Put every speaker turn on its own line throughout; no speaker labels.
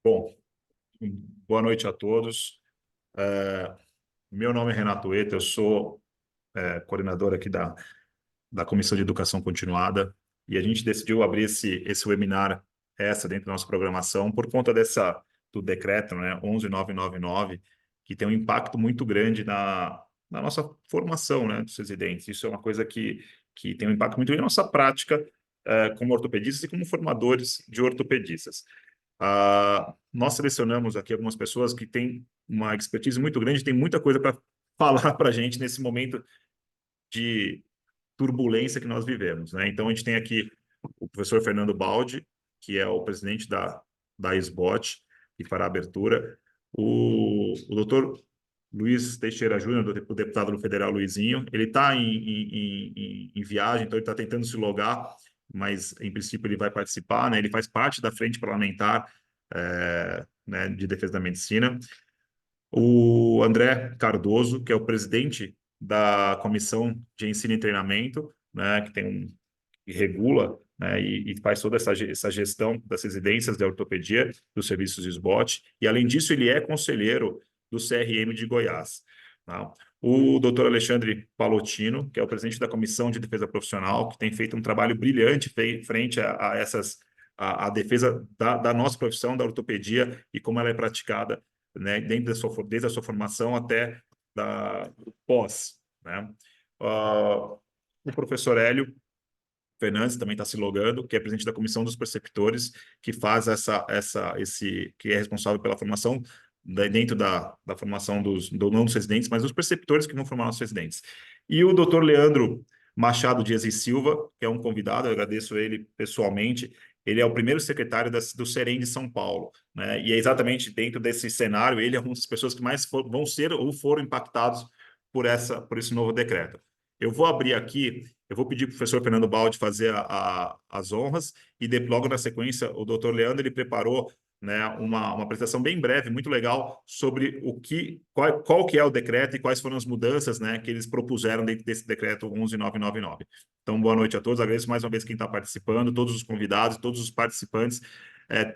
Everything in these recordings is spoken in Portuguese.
Bom, boa noite a todos. Meu nome é Renato Eta, eu sou coordenador aqui da Comissão de Educação Continuada, e a gente decidiu abrir esse webinar dentro da nossa programação por conta do decreto, né, 11.999, que tem um impacto muito grande na nossa formação, né, dos residentes. Isso é uma coisa que tem um impacto muito grande na nossa prática como ortopedistas e como formadores de ortopedistas. Nós selecionamos aqui algumas pessoas que têm uma expertise muito grande, tem muita coisa para falar para a gente nesse momento de turbulência que nós vivemos, né? Então, a gente tem aqui o professor Fernando Baldi, que é o presidente da SBOT, e fará a abertura, o doutor Luiz Teixeira Júnior, o deputado do Federal Luizinho, ele está em viagem, então ele está tentando se logar, mas em princípio ele vai participar, né? Ele faz parte da frente parlamentar né, de defesa da medicina. O André Cardoso, que é o presidente da Comissão de Ensino e Treinamento, né, que regula, né, e faz toda essa gestão das residências de ortopedia, dos serviços de SBOT, e além disso ele é conselheiro do CRM de Goiás. Tá? O doutor Alexandre Palotino, que é o presidente da Comissão de Defesa Profissional, que tem feito um trabalho brilhante frente a defesa da nossa profissão, da ortopedia, e como ela é praticada, né, desde a sua formação até do pós. Né? O professor Hélio Fernandes também está se logando, que é presidente da Comissão dos Preceptores, que faz que é responsável pela formação dentro da formação não dos residentes, mas dos preceptores que vão formar os residentes. E o doutor Leandro Machado Dias e Silva, que é um convidado, eu agradeço ele pessoalmente. Ele é o primeiro secretário do Serem de São Paulo, né? E é exatamente dentro desse cenário, ele é uma das pessoas que mais vão ser ou foram impactados por esse novo decreto. Eu vou abrir aqui, eu vou pedir para o professor Fernando Baldi fazer as honras, e logo na sequência, o doutor Leandro ele preparou, né, uma apresentação bem breve, muito legal, sobre qual que é o decreto e quais foram as mudanças, né, que eles propuseram dentro desse decreto 11.999. Então, boa noite a todos, agradeço mais uma vez quem está participando, todos os convidados, todos os participantes.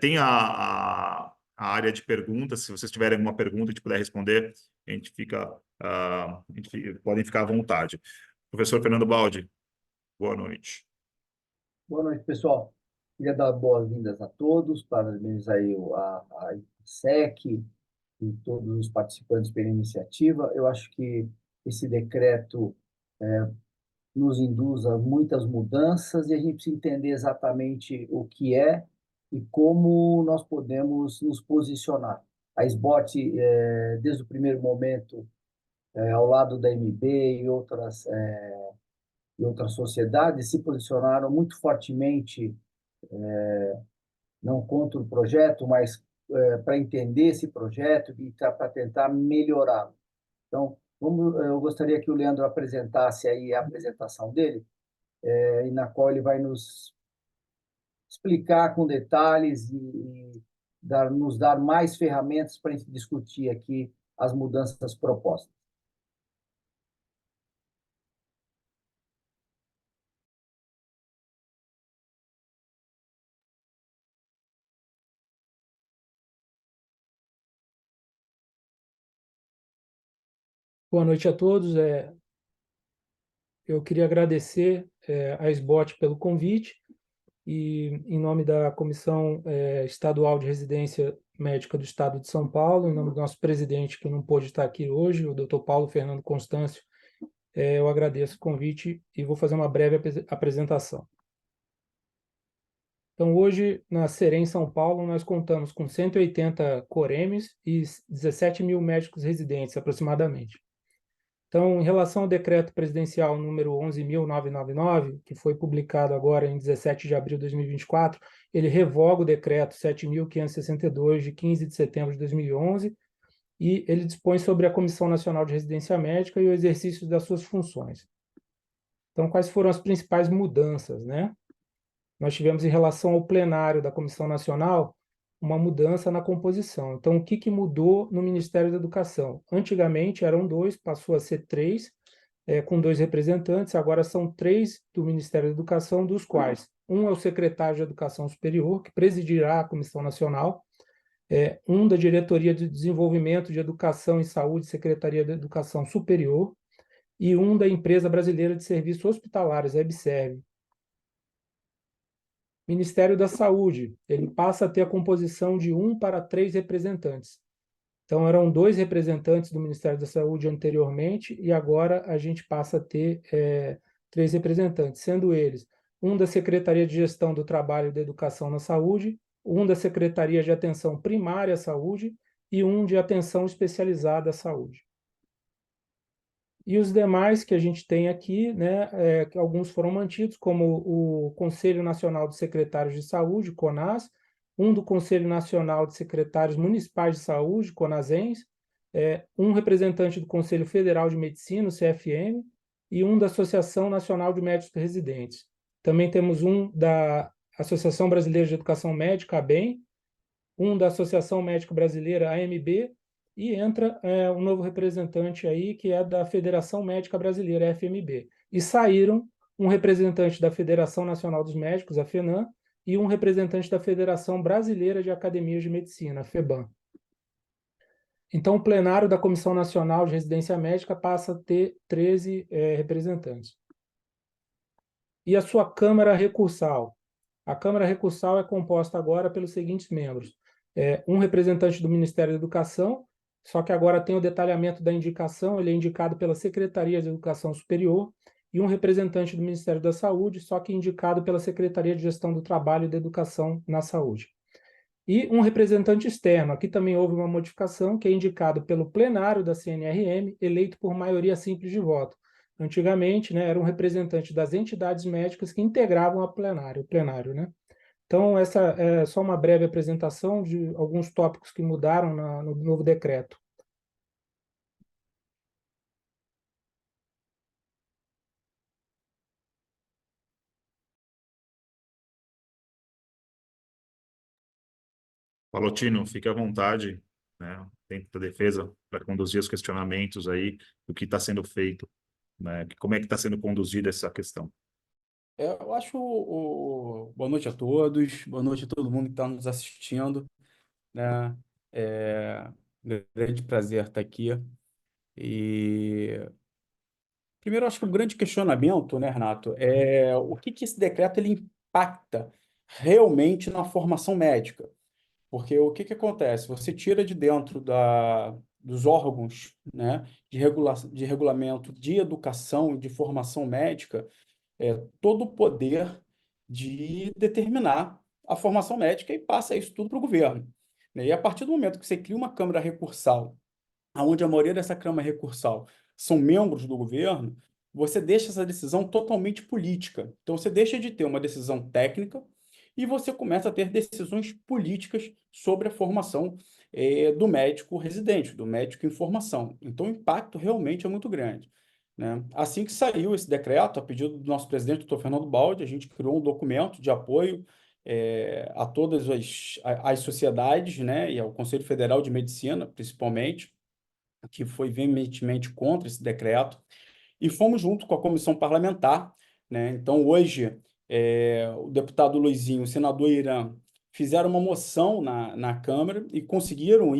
Tem a área de perguntas, se vocês tiverem alguma pergunta e a gente puder responder, podem ficar à vontade. Professor Fernando Baldi, boa noite.
Boa noite, pessoal. Queria dar boas-vindas a todos, parabenizar aí a IPSEC e todos os participantes pela iniciativa. Eu acho que esse decreto nos induz a muitas mudanças e a gente precisa entender exatamente o que é e como nós podemos nos posicionar. A SBOT, desde o primeiro momento, ao lado da MB e outras sociedades, se posicionaram muito fortemente, não contra o projeto, mas para entender esse projeto e para tentar melhorá-lo. Então, eu gostaria que o Leandro apresentasse aí a apresentação dele, e na qual ele vai nos explicar com detalhes e nos dar mais ferramentas para a gente discutir aqui as mudanças propostas.
Boa noite a todos. Eu queria agradecer a SBOT pelo convite e, em nome da Comissão Estadual de Residência Médica do Estado de São Paulo, em nome do nosso presidente, que não pôde estar aqui hoje, o Dr. Paulo Fernando Constâncio, eu agradeço o convite e vou fazer uma breve apresentação. Então, hoje, na Serem São Paulo, nós contamos com 180 coremes e 17 mil médicos residentes, aproximadamente. Então, em relação ao decreto presidencial número 11.999, que foi publicado agora em 17 de abril de 2024, ele revoga o decreto 7.562, de 15 de setembro de 2011, e ele dispõe sobre a Comissão Nacional de Residência Médica e o exercício das suas funções. Então, quais foram as principais mudanças, né? Nós tivemos, em relação ao plenário da Comissão Nacional, uma mudança na composição. Então, o que mudou no Ministério da Educação? Antigamente eram 2, passou a ser 3, com 2 representantes, agora são 3 do Ministério da Educação, dos quais um é o secretário de Educação Superior, que presidirá a Comissão Nacional, um da Diretoria de Desenvolvimento de Educação e Saúde, Secretaria de Educação Superior, e um da Empresa Brasileira de Serviços Hospitalares, a EBSERV. Ministério da Saúde, ele passa a ter a composição de 1 para 3 representantes. Então, eram 2 representantes do Ministério da Saúde anteriormente, e agora a gente passa a ter 3 representantes, sendo eles um da Secretaria de Gestão do Trabalho e da Educação na Saúde, um da Secretaria de Atenção Primária à Saúde e um de Atenção Especializada à Saúde. E os demais que a gente tem aqui, né, alguns foram mantidos, como o Conselho Nacional de Secretários de Saúde, CONAS, um do Conselho Nacional de Secretários Municipais de Saúde, CONASENS, um representante do Conselho Federal de Medicina, o CFM, e um da Associação Nacional de Médicos Residentes. Também temos um da Associação Brasileira de Educação Médica, ABEM, um da Associação Médica Brasileira, AMB, e entra um novo representante aí, que é da Federação Médica Brasileira, FMB. E saíram um representante da Federação Nacional dos Médicos, a FENAM, e um representante da Federação Brasileira de Academias de Medicina, a FEBAM. Então, o plenário da Comissão Nacional de Residência Médica passa a ter 13 representantes. E a sua Câmara Recursal? A Câmara Recursal é composta agora pelos seguintes membros. Um representante do Ministério da Educação, só que agora tem o detalhamento da indicação, ele é indicado pela Secretaria de Educação Superior, e um representante do Ministério da Saúde, só que indicado pela Secretaria de Gestão do Trabalho e da Educação na Saúde. E um representante externo, aqui também houve uma modificação, que é indicado pelo plenário da CNRM, eleito por maioria simples de voto. Antigamente, né, era um representante das entidades médicas que integravam o plenário, né? Então, essa é só uma breve apresentação de alguns tópicos que mudaram no novo decreto.
Palotino, fique à vontade, né, dentro da defesa, para conduzir os questionamentos aí do que está sendo feito, né, como é que está sendo conduzida essa questão.
Eu acho boa noite a todos, boa noite a todo mundo que está nos assistindo, né? É um grande prazer estar aqui. E primeiro, eu acho que o grande questionamento, né, Renato, é o que esse decreto ele impacta realmente na formação médica. Porque o que acontece? Você tira de dentro dos órgãos, né, de regulamento de educação e de formação médica todo o poder de determinar a formação médica e passa isso tudo para o governo, né? E a partir do momento que você cria uma Câmara Recursal, onde a maioria dessa Câmara Recursal são membros do governo, você deixa essa decisão totalmente política. Então, você deixa de ter uma decisão técnica e você começa a ter decisões políticas sobre a formação do médico residente, do médico em formação. Então, o impacto realmente é muito grande, né? Assim que saiu esse decreto, a pedido do nosso presidente, doutor Fernando Baldi, a gente criou um documento de apoio a todas as sociedades, né, e ao Conselho Federal de Medicina, principalmente, que foi veementemente contra esse decreto, e fomos junto com a comissão parlamentar, né? Então, hoje, o deputado Luizinho e o senador Irã fizeram uma moção na Câmara e conseguiram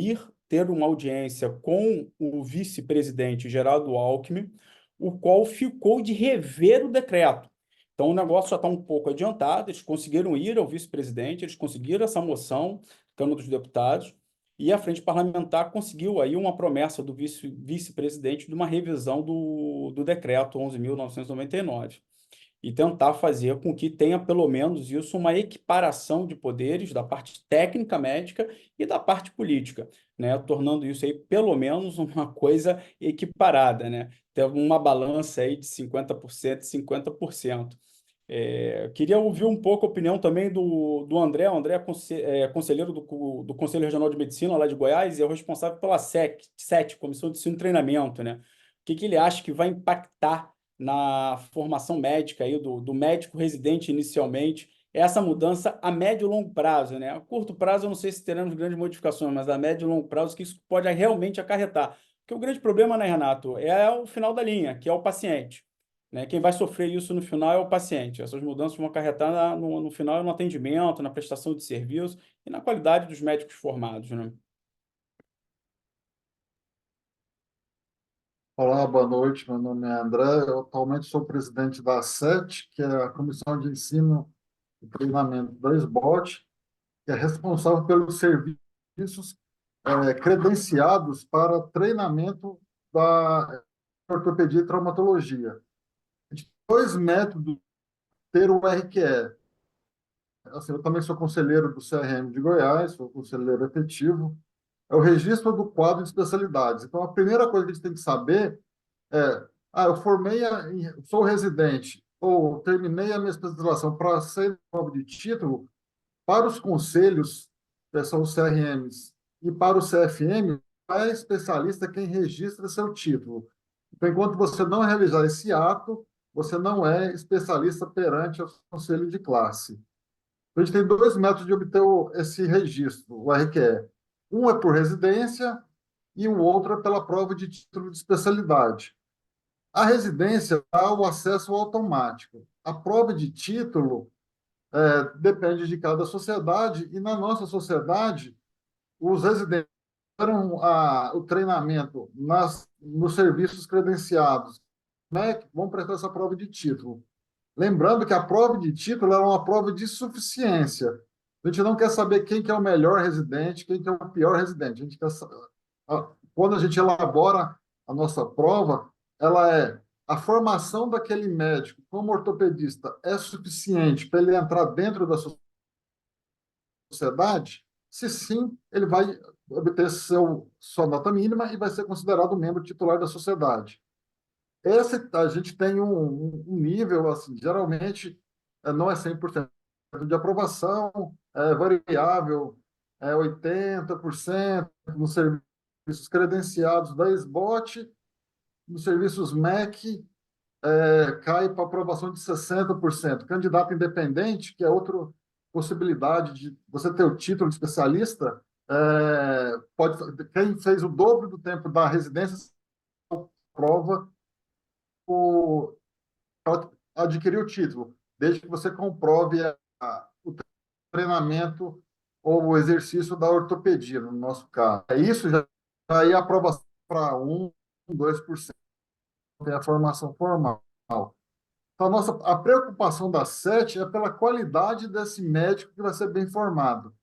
ter uma audiência com o vice-presidente Geraldo Alckmin, o qual ficou de rever o decreto. Então, o negócio já está um pouco adiantado, eles conseguiram ir ao vice-presidente, eles conseguiram essa moção, Câmara dos Deputados, e a Frente Parlamentar conseguiu aí uma promessa do vice-presidente de uma revisão do decreto 11.999 e tentar fazer com que tenha pelo menos isso uma equiparação de poderes da parte técnica médica e da parte política, né? Tornando isso aí pelo menos uma coisa equiparada, né? Ter uma balança aí de 50% e 50%. Queria ouvir um pouco a opinião também do André. O André é conselheiro do Conselho Regional de Medicina lá de Goiás e é o responsável pela SET, Comissão de Ensino e Treinamento, né? O que ele acha que vai impactar na formação médica aí do médico residente inicialmente, essa mudança a médio e longo prazo, né? A curto prazo eu não sei se teremos grandes modificações, mas a médio e longo prazo que isso pode realmente acarretar. Porque o grande problema, né, Renato, é o final da linha, que é o paciente. né? Quem vai sofrer isso no final é o paciente. Essas mudanças vão acarretar no final no atendimento, na prestação de serviço e na qualidade dos médicos formados, né?
Olá, boa noite. Meu nome é André. Eu atualmente sou presidente da ACET, que é a Comissão de Ensino e Treinamento da SBOT, que é responsável pelos serviços credenciados para treinamento da ortopedia e traumatologia. A gente tem dois métodos de ter o RQE. Assim, eu também sou conselheiro do CRM de Goiás, sou conselheiro efetivo. É o registro do quadro de especialidades. Então, a primeira coisa que a gente tem que saber eu sou residente ou terminei a minha especialização para ser prova de título, para os conselhos, que são os CRMs, e para o CFM, é especialista quem registra seu título. Então, enquanto você não realizar esse ato, você não é especialista perante o conselho de classe. Então, a gente tem dois métodos de obter esse registro, o RQE. Um é por residência e o outro é pela prova de título de especialidade. A residência dá o acesso automático. A prova de título depende de cada sociedade, e na nossa sociedade, os residentes fizeram o treinamento nos serviços credenciados, né, que vão prestar essa prova de título. Lembrando que a prova de título é uma prova de suficiência. A gente não quer saber quem que é o melhor residente, quem que é o pior residente. A gente quer, quando a gente elabora a nossa prova, ela a formação daquele médico como ortopedista é suficiente para ele entrar dentro da sociedade? Se sim, ele vai obter sua nota mínima e vai ser considerado membro titular da sociedade. A gente tem um nível, assim, geralmente não é 100% de aprovação, é variável, 80% nos serviços credenciados da SBOT, nos serviços MEC, cai para aprovação de 60%. Candidato independente, que é outra possibilidade de você ter o título de especialista, quem fez o dobro do tempo da residência prova para adquirir o título, desde que você comprove o treinamento ou o exercício da ortopedia, no nosso caso. Isso já aí a aprovação para 2% tem a formação formal. Então, a preocupação da SET é pela qualidade desse médico que vai ser bem formado.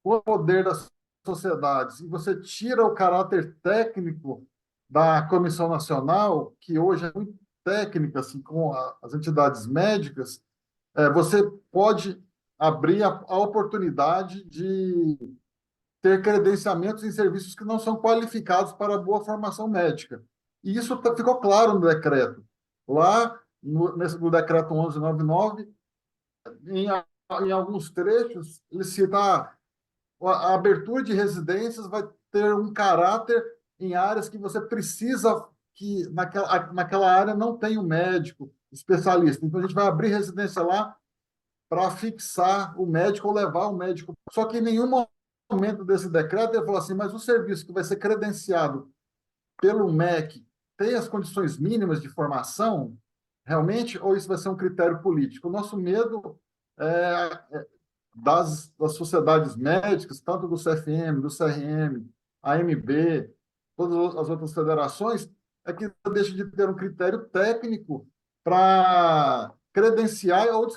O poder das sociedades, e você tira o caráter técnico da Comissão Nacional, que hoje é muito técnica, assim, com as entidades médicas, você pode abrir a oportunidade de ter credenciamentos em serviços que não são qualificados para boa formação médica. E isso ficou claro no decreto. Lá, no decreto 1199, em alguns trechos, ele cita a abertura de residências vai ter um caráter em áreas que você precisa que naquela área não tem um médico especialista. Então, a gente vai abrir residência lá para fixar o médico ou levar o médico. Só que em nenhum momento desse decreto ele falou assim, mas o serviço que vai ser credenciado pelo MEC tem as condições mínimas de formação, realmente, ou isso vai ser um critério político? O nosso medo das sociedades médicas, tanto do CFM, do CRM, AMB, todas as outras federações, é que deixa de ter um critério técnico para credenciar ou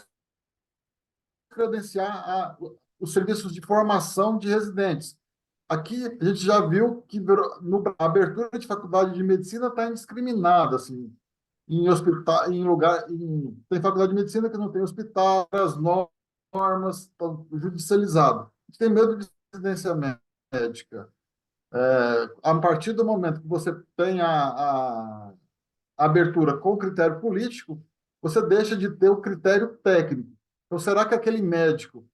descredenciar os serviços de formação de residentes. Aqui a gente já viu que a abertura de faculdade de medicina está indiscriminada, assim, em hospital, tem faculdade de medicina que não tem hospital, as normas estão judicializadas. A gente tem medo de residência médica. A partir do momento que você tem a abertura com critério político, você deixa de ter o critério técnico. Então, será que aquele médico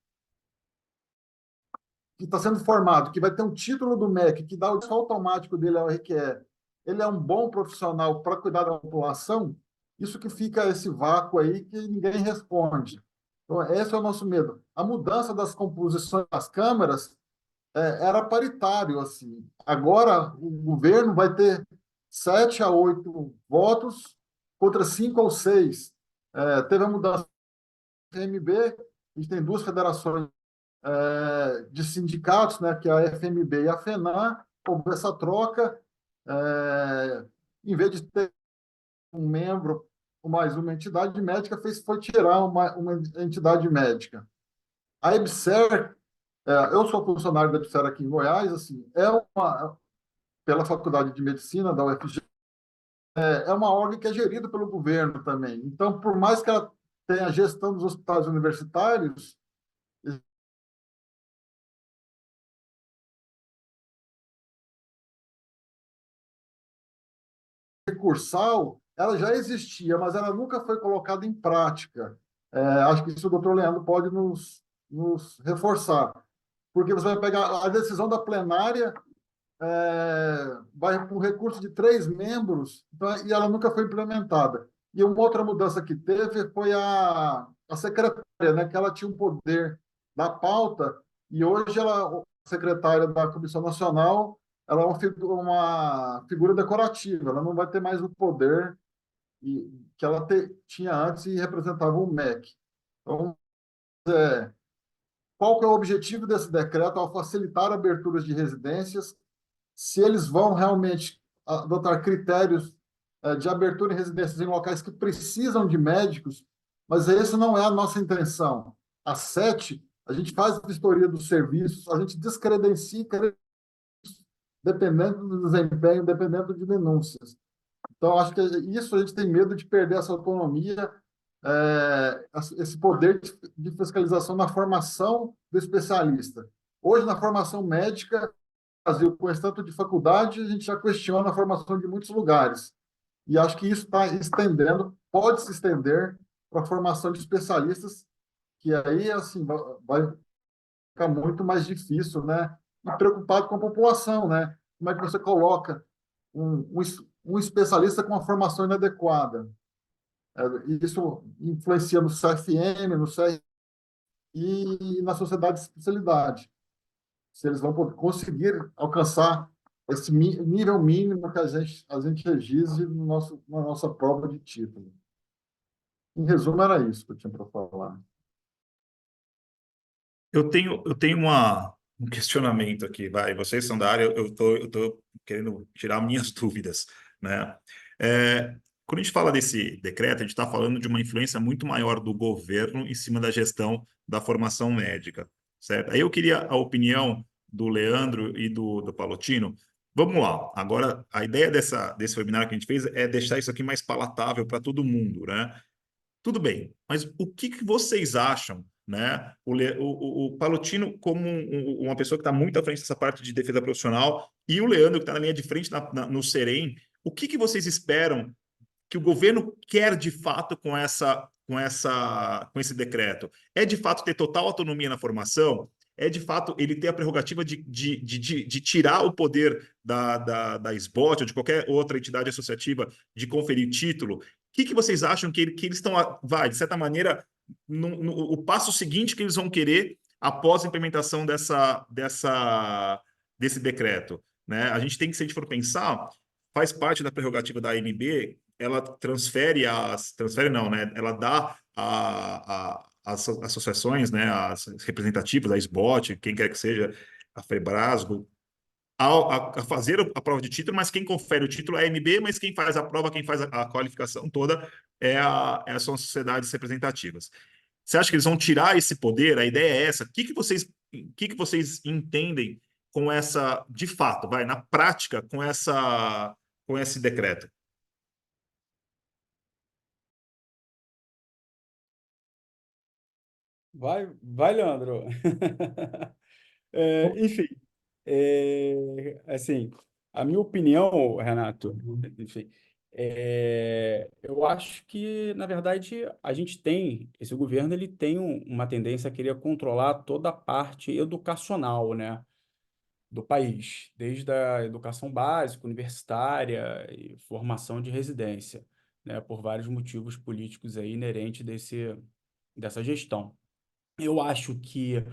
que está sendo formado, que vai ter um título do MEC, que dá o acesso automático dele ao RQE, ele é um bom profissional para cuidar da população? Isso que fica esse vácuo aí que ninguém responde. Então, esse é o nosso medo. A mudança das composições das câmaras era paritário, assim. Agora, o governo vai ter 7 a 8 votos outras 5 ou 6. Teve a mudança do FMB, a gente tem duas federações de sindicatos, né, que é a FMB e a FENAM. Houve essa troca, em vez de ter um membro ou mais uma entidade médica, foi tirar uma entidade médica. A EBSER, eu sou funcionário da EBSER aqui em Goiás, assim, pela Faculdade de Medicina da UFG, é uma órgão que é gerida pelo governo também. Então, por mais que ela tenha a gestão dos hospitais universitários, recursal, ela já existia, mas ela nunca foi colocada em prática. Acho que isso o doutor Leandro pode nos reforçar, porque você vai pegar a decisão da plenária, vai com recurso de 3 membros, então, e ela nunca foi implementada. E uma outra mudança que teve foi a secretária, né, que ela tinha um poder da pauta, e hoje ela, secretária da Comissão Nacional, ela é uma figura decorativa, ela não vai ter mais o poder que ela tinha antes e representava o MEC. Então, qual que é o objetivo desse decreto ao facilitar aberturas de residências? Se eles vão realmente adotar critérios de abertura em residências em locais que precisam de médicos, mas essa não é a nossa intenção. A 7, a gente faz vistoria dos serviços, a gente descredencia dependendo do desempenho, dependendo de denúncias. Então, acho que isso a gente tem medo de perder essa autonomia, esse poder de fiscalização na formação do especialista. Hoje, na formação médica, Brasil, com esse tanto de faculdade, a gente já questiona a formação de muitos lugares. E acho que isso está estendendo, pode se estender para a formação de especialistas, que aí, assim, vai ficar muito mais difícil, né? E preocupado com a população, né? Como é que você coloca um especialista com uma formação inadequada? Isso influencia no CFM, no CR e na sociedade de especialidade. Se eles vão conseguir alcançar esse nível mínimo que a gente exige na nossa prova de título. Em resumo, era isso que eu tinha para falar.
Eu tenho um questionamento aqui, vai. Vocês são da área, eu tô querendo tirar minhas dúvidas, né? Quando a gente fala desse decreto, a gente está falando de uma influência muito maior do governo em cima da gestão da formação médica, certo? Aí eu queria a opinião do Leandro e do Palotino. Vamos lá. Agora, a ideia desse webinar que a gente fez é deixar isso aqui mais palatável para todo mundo, né? Tudo bem, mas o que vocês acham, né? O Palotino, como uma pessoa que está muito à frente dessa parte de defesa profissional, e o Leandro, que está na linha de frente no Serem, o que vocês esperam que o governo quer de fato com esse decreto? É de fato ter total autonomia na formação? É de fato ele ter a prerrogativa de tirar o poder da SBOT ou de qualquer outra entidade associativa de conferir título? O que vocês acham que eles estão, de certa maneira, o passo seguinte que eles vão querer após a implementação desse decreto? Né? A gente tem que, se a gente for pensar, faz parte da prerrogativa da ANB, ela transfere não, né? Ela dá as associações, né? As representativas, a SBOT, quem quer que seja, a FEBRASGO, a fazer a prova de título, mas quem confere o título é a ANB, mas quem faz a prova, quem faz a qualificação toda são as sociedades representativas. Você acha que eles vão tirar esse poder? A ideia é essa. O que vocês entendem com essa, de fato, na prática, com esse decreto?
Vai, Leandro. Enfim, assim, a minha opinião, Renato, enfim, eu acho que, na verdade, esse governo ele tem uma tendência a querer controlar toda a parte educacional, né, do país, desde a educação básica, universitária e formação de residência, né, por vários motivos políticos aí inerentes dessa gestão. Eu acho que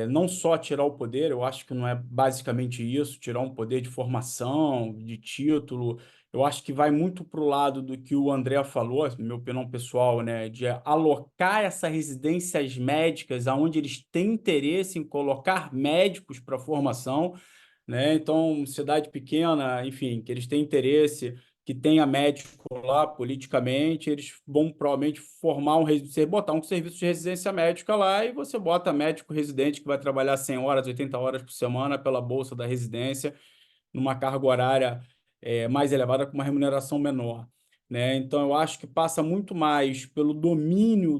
não só tirar o poder, eu acho que não é basicamente isso, tirar um poder de formação, de título. Eu acho que vai muito para o lado do que o André falou, minha opinião pessoal, né, de alocar essas residências médicas aonde eles têm interesse em colocar médicos para formação, né? Então, cidade pequena, enfim, que eles têm interesse, que tenha médico lá politicamente, eles vão provavelmente formar você botar um serviço de residência médica lá e você bota médico residente que vai trabalhar 100 horas, 80 horas por semana pela bolsa da residência, numa carga horária mais elevada, com uma remuneração menor, né? Então, eu acho que passa muito mais pelo domínio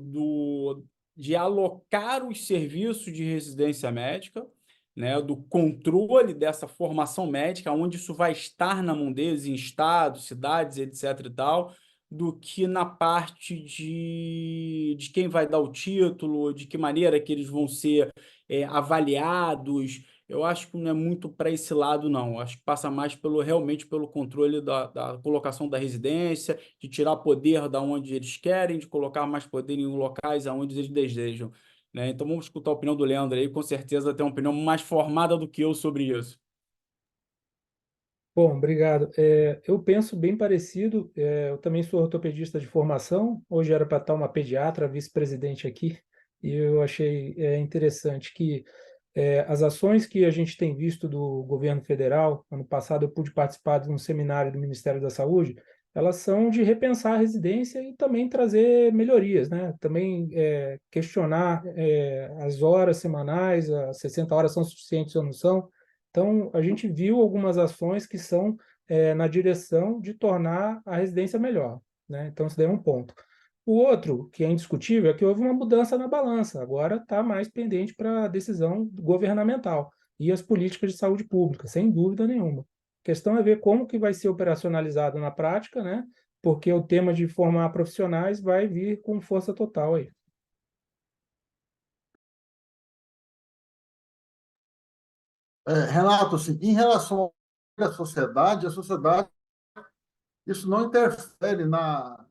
de alocar os serviços de residência médica, né, do controle dessa formação médica, onde isso vai estar na mão deles, em estados, cidades, etc. e tal, do que na parte de quem vai dar o título, de que maneira que eles vão ser avaliados. Eu acho que não é muito para esse lado, não. Eu acho que passa mais realmente pelo controle da colocação da residência, de tirar poder da onde eles querem, de colocar mais poder em locais aonde eles desejam, né? Então vamos escutar a opinião do Leandro aí, com certeza tem uma opinião mais formada do que eu sobre isso.
Bom, obrigado. Eu penso bem parecido. Eu também sou ortopedista de formação. Hoje era para estar uma pediatra, vice-presidente aqui, e eu achei interessante que as ações que a gente tem visto do governo federal, ano passado eu pude participar de um seminário do Ministério da Saúde, elas são de repensar a residência e também trazer melhorias, né? Também questionar as horas semanais, as 60 horas são suficientes ou não são. Então, a gente viu algumas ações que são na direção de tornar a residência melhor, né? Então, isso daí é um ponto. O outro, que é indiscutível, é que houve uma mudança na balança. Agora está mais pendente para a decisão governamental e as políticas de saúde pública, sem dúvida nenhuma. A questão é ver como que vai ser operacionalizado na prática, né? Porque o tema de formar profissionais vai vir com força total aí.
Renato, assim, em relação a sociedade, isso não interfere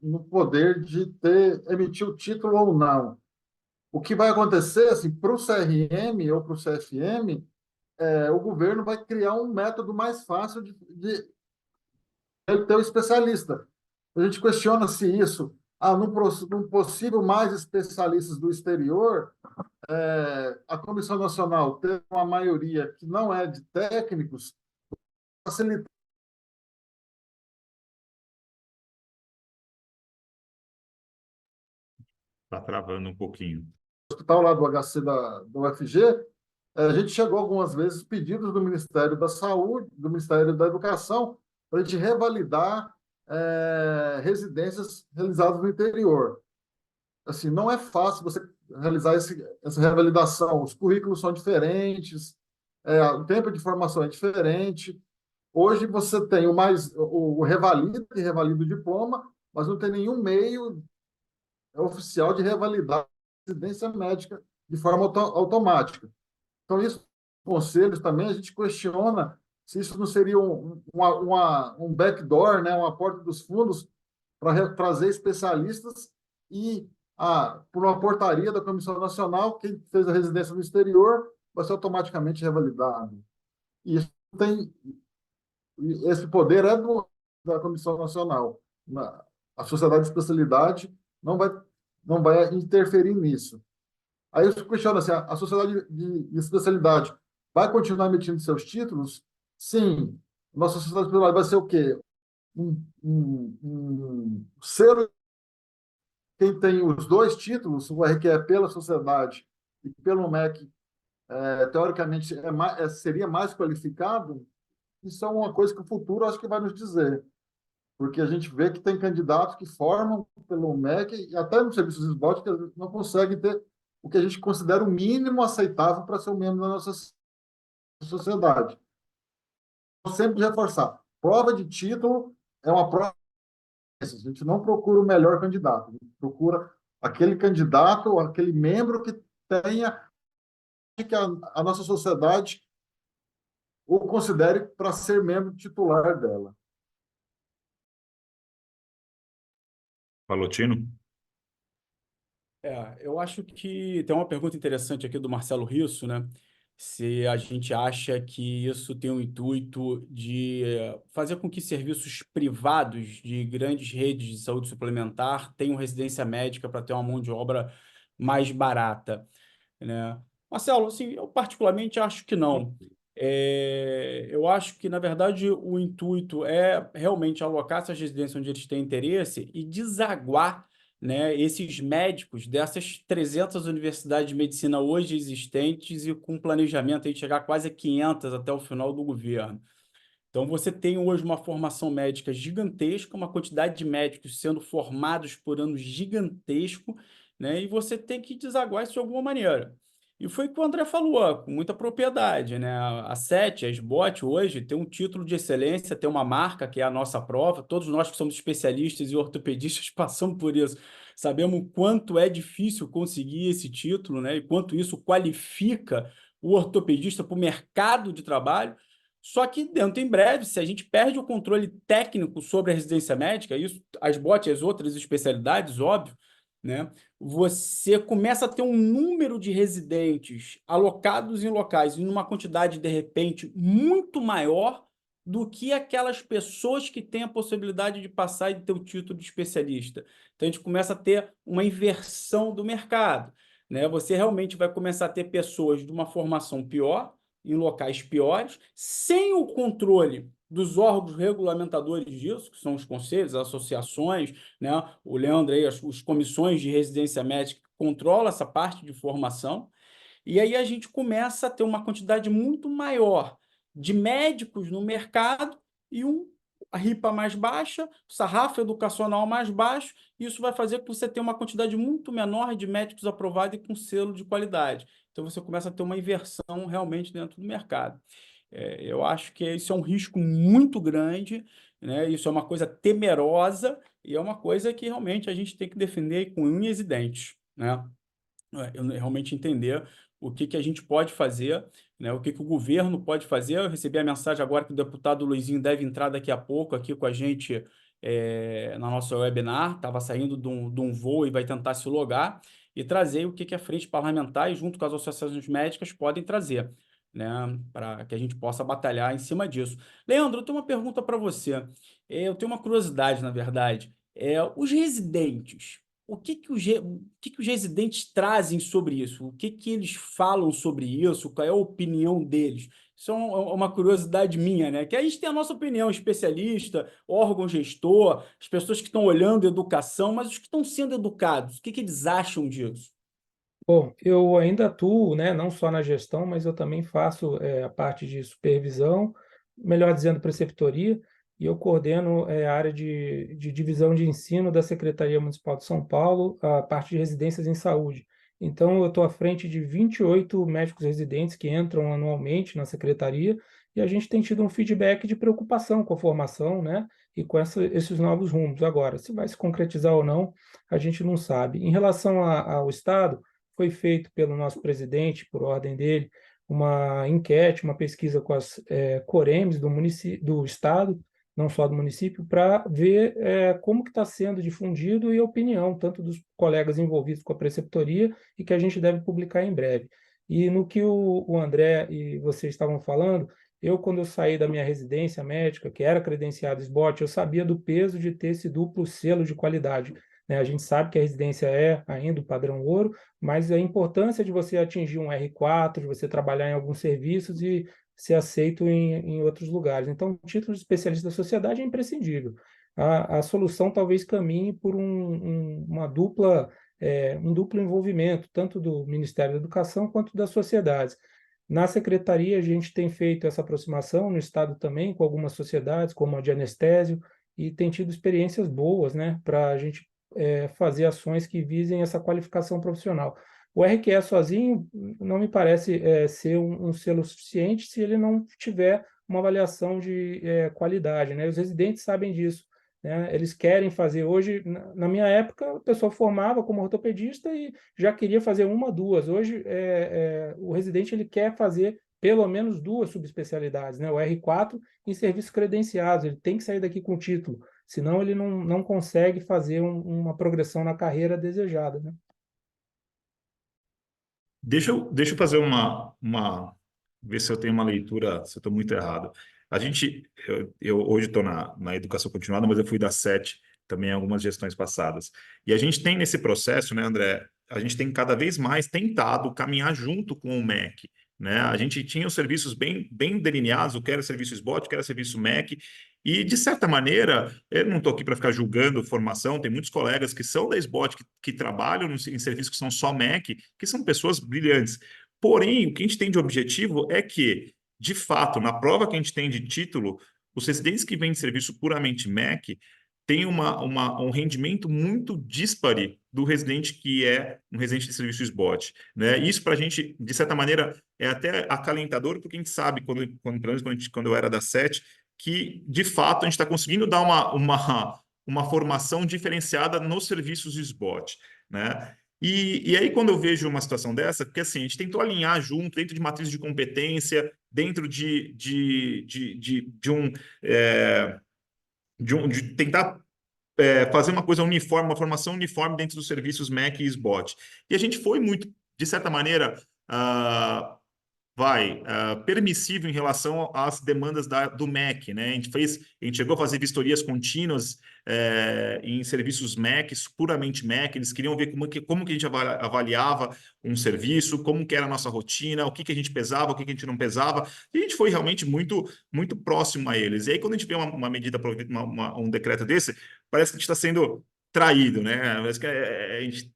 no poder de emitir o título ou não. O que vai acontecer, assim, para o CRM ou para o CFM, o governo vai criar um método mais fácil de ter o especialista. A gente questiona se isso, num possível mais especialistas do exterior, a Comissão Nacional ter uma maioria que não é de técnicos, facilitar.
Está travando um pouquinho.
O hospital lá do HC do UFG, a gente chegou algumas vezes pedidos do Ministério da Saúde, do Ministério da Educação, para a gente revalidar residências realizadas no interior. Assim, não é fácil você realizar essa revalidação. Os currículos são diferentes, o tempo de formação é diferente. Hoje você tem o revalida e revalida o diploma, mas não tem nenhum meio oficial de revalidar a residência médica de forma automática. Então, isso, conselhos também, a gente questiona se isso não seria um backdoor, né, uma porta dos fundos para trazer especialistas e, por uma portaria da Comissão Nacional, quem fez a residência no exterior vai ser automaticamente revalidado. E isso esse poder é da Comissão Nacional. A sociedade de especialidade não vai interferir nisso. Aí eu questiono assim, a sociedade de especialidade vai continuar emitindo seus títulos? Sim. Nossa sociedade de especialidade vai ser o quê? Ser quem tem os dois títulos, o RQE pela sociedade e pelo MEC, teoricamente, seria mais qualificado. Isso é uma coisa que o futuro acho que vai nos dizer. Porque a gente vê que tem candidatos que formam pelo MEC e até no serviço de SBOT que não conseguem ter o que a gente considera o mínimo aceitável para ser um membro da nossa sociedade. Sempre reforçar. Prova de título é uma prova. A gente não procura o melhor candidato. A gente procura aquele candidato ou aquele membro que tenha que a nossa sociedade o considere para ser membro titular dela.
Falou, Tino?
Eu acho que tem uma pergunta interessante aqui do Marcelo Risso, né? Se a gente acha que isso tem o intuito de fazer com que serviços privados de grandes redes de saúde suplementar tenham residência médica para ter uma mão de obra mais barata, né? Marcelo, assim, eu particularmente acho que não. Eu acho que, na verdade, o intuito é realmente alocar essas residências onde eles têm interesse e desaguar, né, esses médicos dessas 300 universidades de medicina hoje existentes e com planejamento aí de chegar quase a 500 até o final do governo. Então, você tem hoje uma formação médica gigantesca, uma quantidade de médicos sendo formados por ano gigantesco, né? E você tem que desaguar isso de alguma maneira. E foi o que o André falou, ó, com muita propriedade, né? A SET, a SBOT, hoje tem um título de excelência, tem uma marca, que é a nossa prova. Todos nós que somos especialistas e ortopedistas passamos por isso. Sabemos o quanto é difícil conseguir esse título, né? E quanto isso qualifica o ortopedista para o mercado de trabalho. Só que dentro em breve, se a gente perde o controle técnico sobre a residência médica, isso, as BOT e as outras especialidades, óbvio, né? Você começa a ter um número de residentes alocados em locais em uma quantidade, de repente, muito maior do que aquelas pessoas que têm a possibilidade de passar e de ter o título de especialista. Então, a gente começa a ter uma inversão do mercado, né? Você realmente vai começar a ter pessoas de uma formação pior, em locais piores, sem o controle dos órgãos regulamentadores disso, que são os conselhos, as associações, né? O Leandro aí, as comissões de residência médica que controlam essa parte de formação, e aí a gente começa a ter uma quantidade muito maior de médicos no mercado e a RIPA mais baixa, o sarrafo educacional mais baixo, e isso vai fazer com que você tenha uma quantidade muito menor de médicos aprovados e com selo de qualidade. Então você começa a ter uma inversão realmente dentro do mercado. Eu acho que isso é um risco muito grande, né? Isso é uma coisa temerosa e é uma coisa que realmente a gente tem que defender com unhas e dentes, né? Eu realmente entender o que que a gente pode fazer, né? O que que o governo pode fazer. Eu recebi a mensagem agora que o deputado Luizinho deve entrar daqui a pouco aqui com a gente na nossa webinar, estava saindo de um voo e vai tentar se logar e trazer o que que a frente parlamentar e junto com as associações médicas podem trazer, né? Para que a gente possa batalhar em cima disso. Leandro, eu tenho uma pergunta para você. Eu tenho uma curiosidade, na verdade. Os residentes, o que que os residentes trazem sobre isso? O que que eles falam sobre isso? Qual é a opinião deles? Isso é uma curiosidade minha, né? Que a gente tem a nossa opinião, especialista, órgão gestor, as pessoas que estão olhando educação, mas os que estão sendo educados, o que que eles acham disso?
Bom, eu ainda atuo, né, não só na gestão, mas eu também faço a parte de supervisão, melhor dizendo, preceptoria, e eu coordeno a área de divisão de ensino da Secretaria Municipal de São Paulo, a parte de residências em saúde. Então, eu estou à frente de 28 médicos residentes que entram anualmente na secretaria, e a gente tem tido um feedback de preocupação com a formação, né, e com esses novos rumos. Agora, se vai se concretizar ou não, a gente não sabe. Em relação ao Estado, foi feito pelo nosso presidente, por ordem dele, uma enquete, uma pesquisa com as Corems do município, do estado, não só do município, para ver como que está sendo difundido e a opinião, tanto dos colegas envolvidos com a preceptoria e que a gente deve publicar em breve. E no que o André e vocês estavam falando, quando eu saí da minha residência médica, que era credenciado SBOT, eu sabia do peso de ter esse duplo selo de qualidade, né? A gente sabe que a residência é ainda o padrão ouro, mas a importância de você atingir um R4, de você trabalhar em alguns serviços e ser aceito em outros lugares. Então, o título de especialista da sociedade é imprescindível. A solução talvez caminhe por um duplo envolvimento, tanto do Ministério da Educação quanto das sociedades. Na secretaria, a gente tem feito essa aproximação, no Estado também, com algumas sociedades, como a de anestésio, e tem tido experiências boas, né, para a gente fazer ações que visem essa qualificação profissional. O RQE sozinho não me parece ser um selo suficiente se ele não tiver uma avaliação de qualidade, né? Os residentes sabem disso, né? Eles querem fazer hoje, na minha época, o pessoal formava como ortopedista e já queria fazer uma, duas. Hoje, o residente ele quer fazer pelo menos duas subespecialidades, né? O R4 em serviços credenciados, ele tem que sair daqui com o título, senão ele não consegue fazer uma progressão na carreira desejada, né?
Deixa eu fazer ver se eu tenho uma leitura, se eu estou muito errado. Eu hoje estou na educação continuada, mas eu fui da SET também em algumas gestões passadas. E a gente tem nesse processo, né, André, a gente tem cada vez mais tentado caminhar junto com o MEC, né? A gente tinha os serviços bem delineados, o que era serviço SBOT, o que era serviço MEC, e, de certa maneira, eu não estou aqui para ficar julgando formação, tem muitos colegas que são da SBOT, que trabalham em serviços que são só MEC, que são pessoas brilhantes. Porém, o que a gente tem de objetivo é que, de fato, na prova que a gente tem de título, os residentes que vêm de serviço puramente MEC têm um rendimento muito díspare do residente que é um residente de serviço SBOT, né? Isso, para a gente, de certa maneira, é até acalentador, porque a gente sabe, pelo menos quando eu era da SET, que, de fato, a gente está conseguindo dar uma formação diferenciada nos serviços SBOT, né? E aí, quando eu vejo uma situação dessa, porque assim, a gente tentou alinhar junto, dentro de matriz de competência, dentro de tentar fazer uma coisa uniforme, uma formação uniforme dentro dos serviços MEC e SBOT. E a gente foi muito, de certa maneira, permissivo em relação às demandas do MEC, né? A gente chegou a fazer vistorias contínuas em serviços MECs, puramente MEC, eles queriam ver como que a gente avaliava um serviço, como que era a nossa rotina, o que a gente pesava, o que a gente não pesava, e a gente foi realmente muito próximo a eles. E aí, quando a gente vê uma medida, um decreto desse, parece que a gente está sendo traído, né? Parece que a gente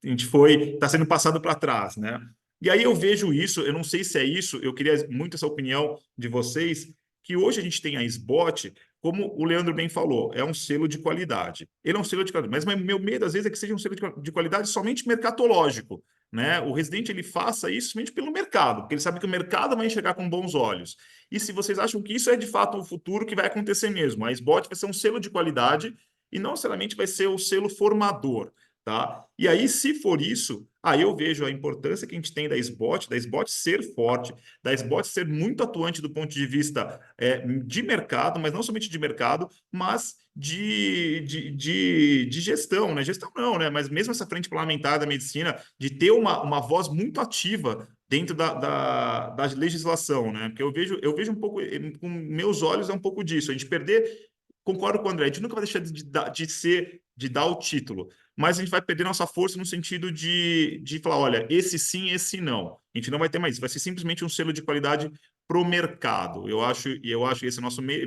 está sendo passado para trás, né? E aí eu vejo isso, eu não sei se é isso, eu queria muito essa opinião de vocês, que hoje a gente tem a SBOT, como o Leandro bem falou, é um selo de qualidade. Ele é um selo de qualidade, mas meu medo às vezes é que seja um selo de qualidade somente mercatológico, né? O residente ele faça isso somente pelo mercado, porque ele sabe que o mercado vai enxergar com bons olhos. E se vocês acham que isso é de fato o futuro que vai acontecer mesmo, a SBOT vai ser um selo de qualidade e não necessariamente vai ser o selo formador. Tá? E aí, se for isso, aí eu vejo a importância que a gente tem da SBOT ser forte, da SBOT ser muito atuante do ponto de vista de mercado, mas não somente de mercado, mas de gestão, né? Gestão não, né? Mas mesmo essa frente parlamentar da medicina, de ter uma voz muito ativa dentro da legislação, né? Porque eu vejo um pouco, com meus olhos, é um pouco disso. A gente perder. Concordo com o André, a gente nunca vai deixar de dar o título, mas a gente vai perder nossa força no sentido de falar, olha, esse sim, esse não. A gente não vai ter mais isso, vai ser simplesmente um selo de qualidade para o mercado. Eu acho que esse é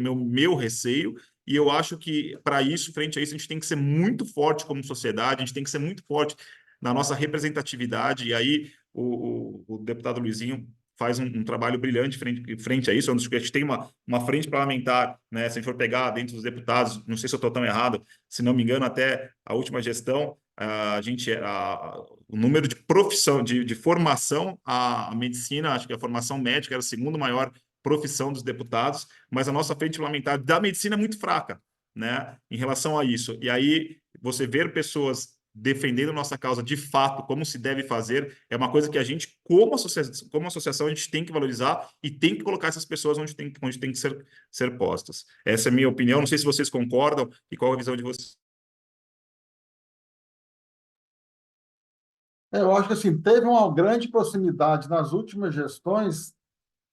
o meu receio, e eu acho que, para isso, frente a isso, a gente tem que ser muito forte como sociedade, a gente tem que ser muito forte na nossa representatividade, e aí o deputado Luizinho faz um trabalho brilhante frente a isso. A gente tem uma frente parlamentar, né? Se a gente for pegar dentro dos deputados, não sei se eu estou tão errado, se não me engano, até a última gestão, o número de profissão, de formação, a medicina, acho que a formação médica era a segunda maior profissão dos deputados, mas a nossa frente parlamentar da medicina é muito fraca, né? Em relação a isso. E aí, você ver pessoas defendendo nossa causa de fato, como se deve fazer, é uma coisa que a gente, como associação, a gente tem que valorizar e tem que colocar essas pessoas onde tem que ser postas. Essa é a minha opinião, não sei se vocês concordam e qual a visão de vocês.
Eu acho que assim, teve uma grande proximidade nas últimas gestões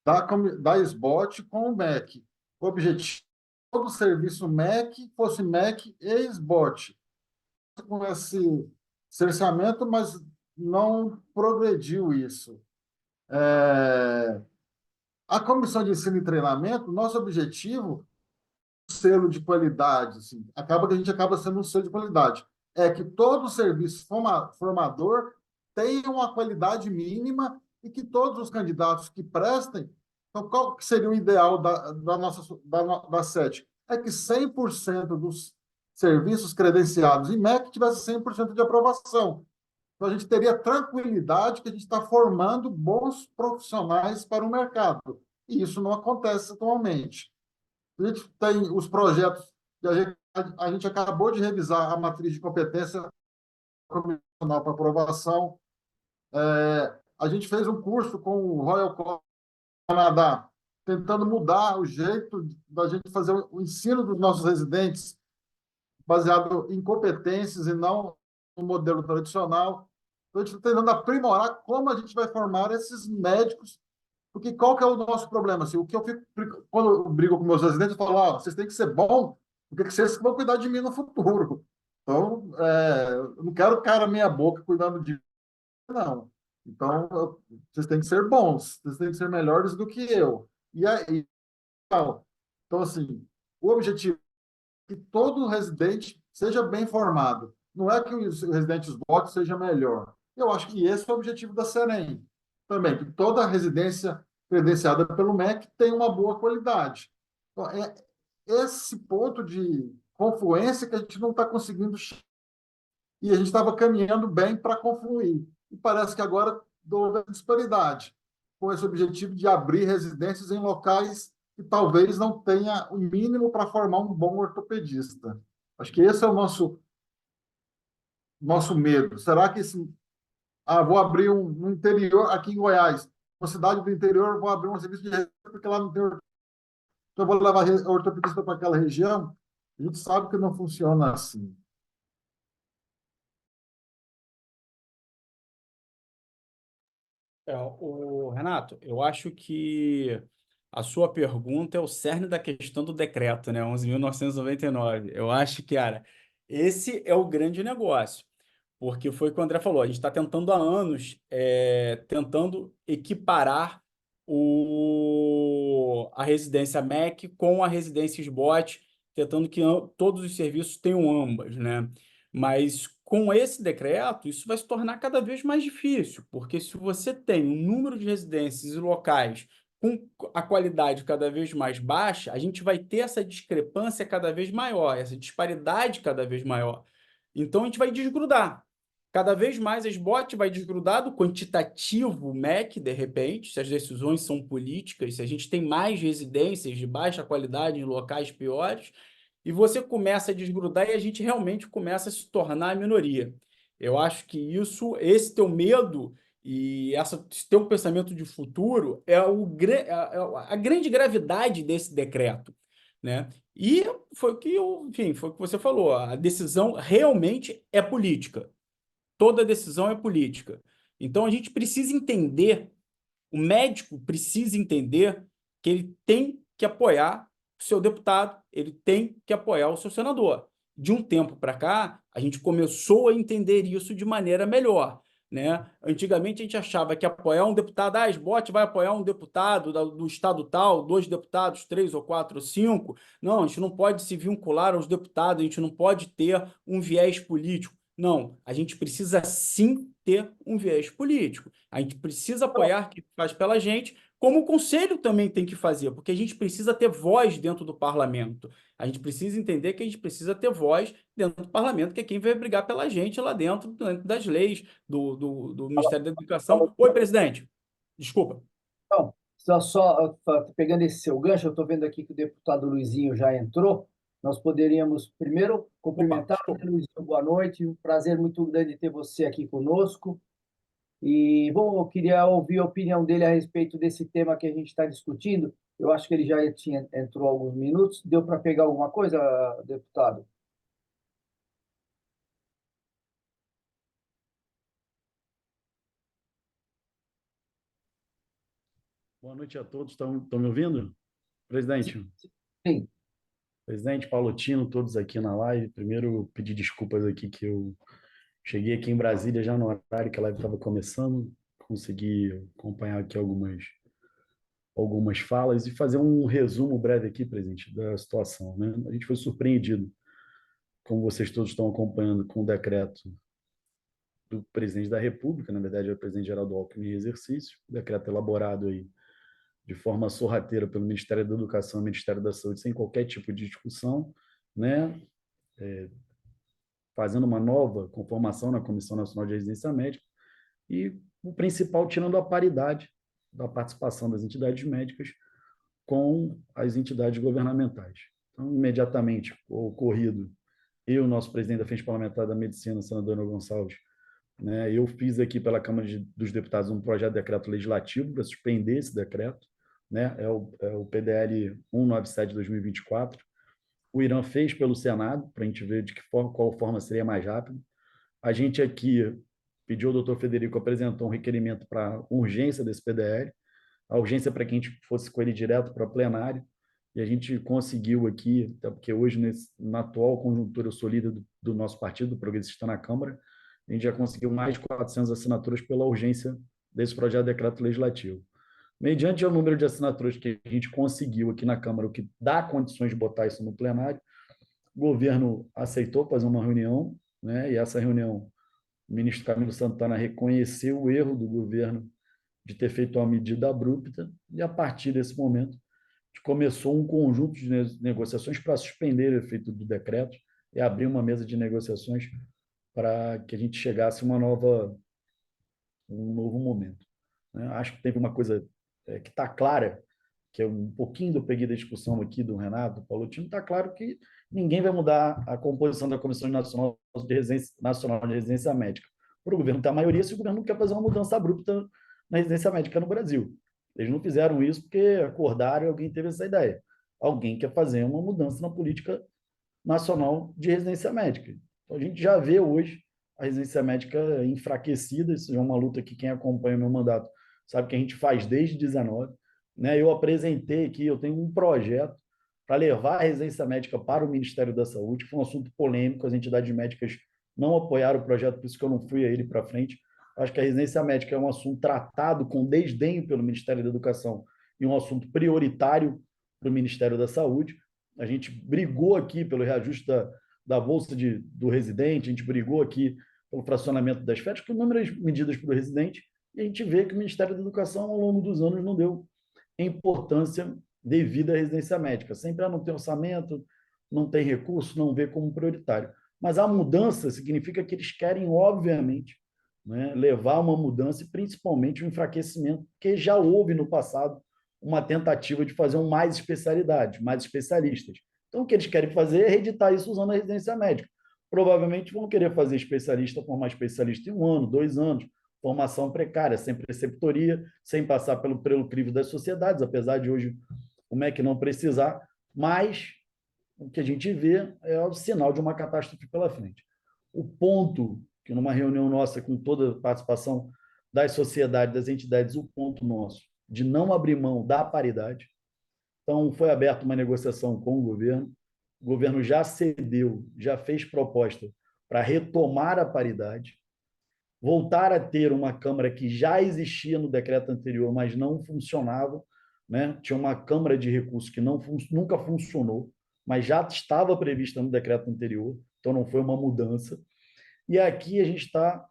da SBOT com o MEC. O objetivo do serviço MEC fosse MEC e SBOT, com esse cerceamento, mas não progrediu isso. A Comissão de Ensino e Treinamento, nosso objetivo, selo de qualidade, assim, a gente acaba sendo um selo de qualidade, é que todo serviço formador tenha uma qualidade mínima e que todos os candidatos que prestem, então qual que seria o ideal da SET? É que 100% dos serviços credenciados em MEC tivesse 100% de aprovação. Então, a gente teria tranquilidade que a gente está formando bons profissionais para o mercado. E isso não acontece atualmente. A gente tem os projetos, que a gente acabou de revisar a matriz de competência para aprovação. A gente fez um curso com o Royal College do Canadá, tentando mudar o jeito da gente fazer o ensino dos nossos residentes, baseado em competências e não no modelo tradicional. Então, a gente está tentando aprimorar como a gente vai formar esses médicos, porque qual que é o nosso problema? Assim, o que eu fico, quando eu brigo com meus residentes, eu falo, vocês têm que ser bons, porque vocês vão cuidar de mim no futuro. Então, eu não quero cara meia boca cuidando de mim, não. Então, vocês têm que ser bons, vocês têm que ser melhores do que eu. E aí, tal. Então, assim, o objetivo é que todo residente seja bem formado. Não é que os residentes votem seja melhor. Eu acho que esse é o objetivo da Serem. Também, que toda residência credenciada pelo MEC tenha uma boa qualidade. Então, é esse ponto de confluência que a gente não está conseguindo e a gente estava caminhando bem para confluir. E parece que agora houve disparidade, com esse objetivo de abrir residências em locais que talvez não tenha o mínimo para formar um bom ortopedista. Acho que esse é o nosso medo. Será que vou abrir no interior, aqui em Goiás, uma cidade do interior, vou abrir um serviço de residência, porque lá não tem ortopedista, então eu vou levar ortopedista para aquela região? A gente sabe que não funciona assim.
Renato, eu acho que a sua pergunta é o cerne da questão do decreto, né? 11.999. Eu acho que, cara, esse é o grande negócio. Porque foi o que o André falou, a gente está tentando há anos, tentando equiparar a residência MEC com a residência SBOT, tentando que todos os serviços tenham ambas, né? Mas com esse decreto, isso vai se tornar cada vez mais difícil, porque se você tem um número de residências e locais com a qualidade cada vez mais baixa, a gente vai ter essa discrepância cada vez maior, essa disparidade cada vez maior. Então, a gente vai desgrudar. Cada vez mais a SBOT vai desgrudar do quantitativo MEC, de repente, se as decisões são políticas, se a gente tem mais residências de baixa qualidade em locais piores, e você começa a desgrudar e a gente realmente começa a se tornar a minoria. Eu acho que esse teu medo e esse teu pensamento de futuro é a grande gravidade desse decreto, né? E foi o que enfim, foi o que você falou, a decisão realmente é política. Toda decisão é política. Então a gente precisa entender, o médico precisa entender que ele tem que apoiar o seu deputado, ele tem que apoiar o seu senador. De um tempo para cá, a gente começou a entender isso de maneira melhor, né? Antigamente a gente achava que apoiar um deputado, a SBOT vai apoiar um deputado do estado tal, 2 deputados, 3 ou 4 ou 5. Não, a gente não pode se vincular aos deputados, a gente não pode ter um viés político. Não, a gente precisa sim ter um viés político. A gente precisa apoiar quem faz pela gente, como o Conselho também tem que fazer, porque a gente precisa ter voz dentro do parlamento. A gente precisa entender que a gente precisa ter voz dentro do parlamento, que é quem vai brigar pela gente lá dentro das leis do Ministério da Educação. Oi, presidente. Desculpa.
Então, pegando esse seu gancho, eu estou vendo aqui que o deputado Luizinho já entrou. Nós poderíamos primeiro cumprimentar o Luizinho, boa noite. Um prazer muito grande ter você aqui conosco. E, bom, eu queria ouvir a opinião dele a respeito desse tema que a gente está discutindo. Eu acho que ele já entrou há alguns minutos. Deu para pegar alguma coisa, deputado?
Boa noite a todos. Estão me ouvindo? Presidente,
Sim.
presidente Paulo Tino, todos aqui na live. Primeiro, pedir desculpas aqui que eu cheguei aqui em Brasília já no horário que a live estava começando. Consegui acompanhar aqui algumas falas e fazer um resumo breve aqui, presidente, da situação, né? A gente foi surpreendido, como vocês todos estão acompanhando, com o decreto do presidente da República, na verdade é o presidente Geraldo Alckmin em exercício, decreto elaborado aí de forma sorrateira pelo Ministério da Educação e Ministério da Saúde, sem qualquer tipo de discussão, né? Fazendo uma nova conformação na Comissão Nacional de Residência Médica e o principal tirando a paridade da participação das entidades médicas com as entidades governamentais. Então, imediatamente ocorrido, eu, nosso presidente da Frente Parlamentar da Medicina, senador Ana Gonçalves, né, eu fiz aqui pela Câmara dos Deputados um projeto de decreto legislativo para suspender esse decreto, né, é o PDL 197 de 2024. O Irã fez pelo Senado, para a gente ver qual forma seria mais rápido. A gente aqui, pediu ao doutor Federico, apresentou um requerimento para urgência desse PDL, a urgência para que a gente fosse com ele direto para plenário, e a gente conseguiu aqui, até porque hoje, na atual conjuntura, eu sou líder do nosso partido, do Progressista na Câmara, a gente já conseguiu mais de 400 assinaturas pela urgência desse projeto de decreto legislativo. Mediante o número de assinaturas que a gente conseguiu aqui na Câmara, o que dá condições de botar isso no plenário, o governo aceitou fazer uma reunião, né? E essa reunião, o ministro Camilo Santana reconheceu o erro do governo de ter feito uma medida abrupta, e a partir desse momento, a gente começou um conjunto de negociações para suspender o efeito do decreto e abrir uma mesa de negociações para que a gente chegasse a um novo momento, né? Acho que teve uma coisa que está clara, que é um pouquinho do peguei da discussão aqui do Renato Pallottino, está claro que ninguém vai mudar a composição da Comissão Nacional de Residência Médica. Para o governo ter a maioria, se o governo não quer fazer uma mudança abrupta na residência médica no Brasil. Eles não fizeram isso porque acordaram e alguém teve essa ideia. Alguém quer fazer uma mudança na política nacional de residência médica. Então, a gente já vê hoje a residência médica enfraquecida. Isso é uma luta que quem acompanha o meu mandato sabe que a gente faz desde 19, né? Eu apresentei aqui, eu tenho um projeto para levar a residência médica para o Ministério da Saúde, que foi um assunto polêmico, as entidades médicas não apoiaram o projeto, por isso que eu não fui a ele para frente. Acho que a residência médica é um assunto tratado com desdém pelo Ministério da Educação e um assunto prioritário para o Ministério da Saúde. A gente brigou aqui pelo reajuste da bolsa do residente, a gente brigou aqui pelo fracionamento das férias, com inúmeras medidas para o residente, e a gente vê que o Ministério da Educação, ao longo dos anos, não deu importância devida à residência médica. Sempre não tem orçamento, não tem recurso, não vê como prioritário. Mas a mudança significa que eles querem, obviamente, né, levar uma mudança e principalmente um enfraquecimento, que já houve no passado uma tentativa de fazer mais especialidades, mais especialistas. Então, o que eles querem fazer é reeditar isso usando a residência médica. Provavelmente vão querer fazer especialista, formar especialista em 1 ano, 2 anos, formação precária, sem preceptoria, sem passar pelo crivo das sociedades, apesar de hoje o MEC não precisar, mas o que a gente vê é o sinal de uma catástrofe pela frente. O ponto que numa reunião nossa, com toda a participação das sociedades, das entidades, o ponto nosso de não abrir mão da paridade. Então, foi aberta uma negociação com o governo já cedeu, já fez proposta para retomar a paridade, voltar a ter uma Câmara que já existia no decreto anterior, mas não funcionava, né? Tinha uma Câmara de Recursos que nunca funcionou, mas já estava prevista no decreto anterior, então não foi uma mudança. E aqui a gente está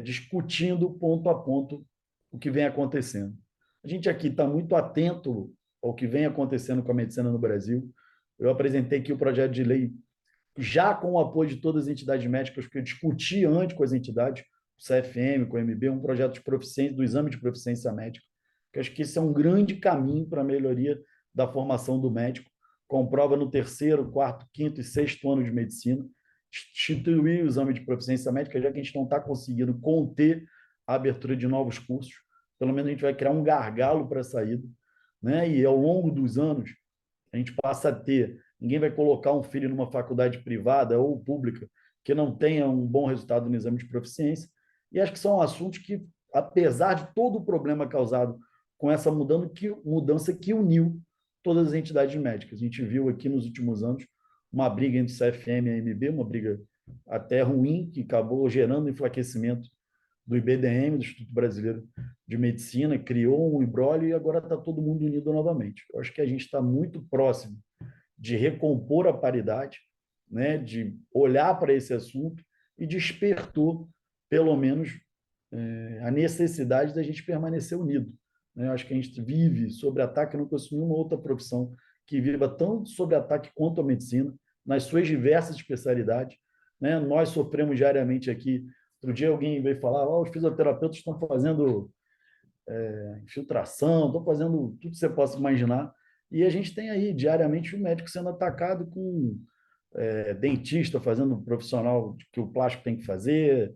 discutindo ponto a ponto o que vem acontecendo. A gente aqui está muito atento ao que vem acontecendo com a medicina no Brasil. Eu apresentei aqui o projeto de lei já com o apoio de todas as entidades médicas, que eu discuti antes com as entidades, o CFM, com o MB, um projeto de proficiência, do exame de proficiência médica, que eu acho que esse é um grande caminho para a melhoria da formação do médico, com prova no 3º, 4º, 5º e 6º ano de medicina, instituir o exame de proficiência médica, já que a gente não está conseguindo conter a abertura de novos cursos, pelo menos a gente vai criar um gargalo para a saída, né? E ao longo dos anos, a gente passa a ter, ninguém vai colocar um filho numa faculdade privada ou pública que não tenha um bom resultado no exame de proficiência, e acho que são assuntos que, apesar de todo o problema causado com essa mudança que uniu todas as entidades médicas. A gente viu aqui nos últimos anos uma briga entre CFM e AMB, uma briga até ruim, que acabou gerando enfraquecimento do IBDM, do Instituto Brasileiro de Medicina, criou um imbróglio e agora está todo mundo unido novamente. Eu acho que a gente está muito próximo de recompor a paridade, né, de olhar para esse assunto e despertou, pelo menos, a necessidade da gente permanecer unido. Eu acho que a gente vive sob ataque, não conheço nenhuma outra profissão que viva tanto sob ataque quanto a medicina, nas suas diversas especialidades. Nós sofremos diariamente aqui. Outro dia alguém veio falar, os fisioterapeutas estão fazendo infiltração, estão fazendo tudo que você possa imaginar. E a gente tem aí, diariamente, o médico sendo atacado com dentista fazendo o profissional que o plástico tem que fazer,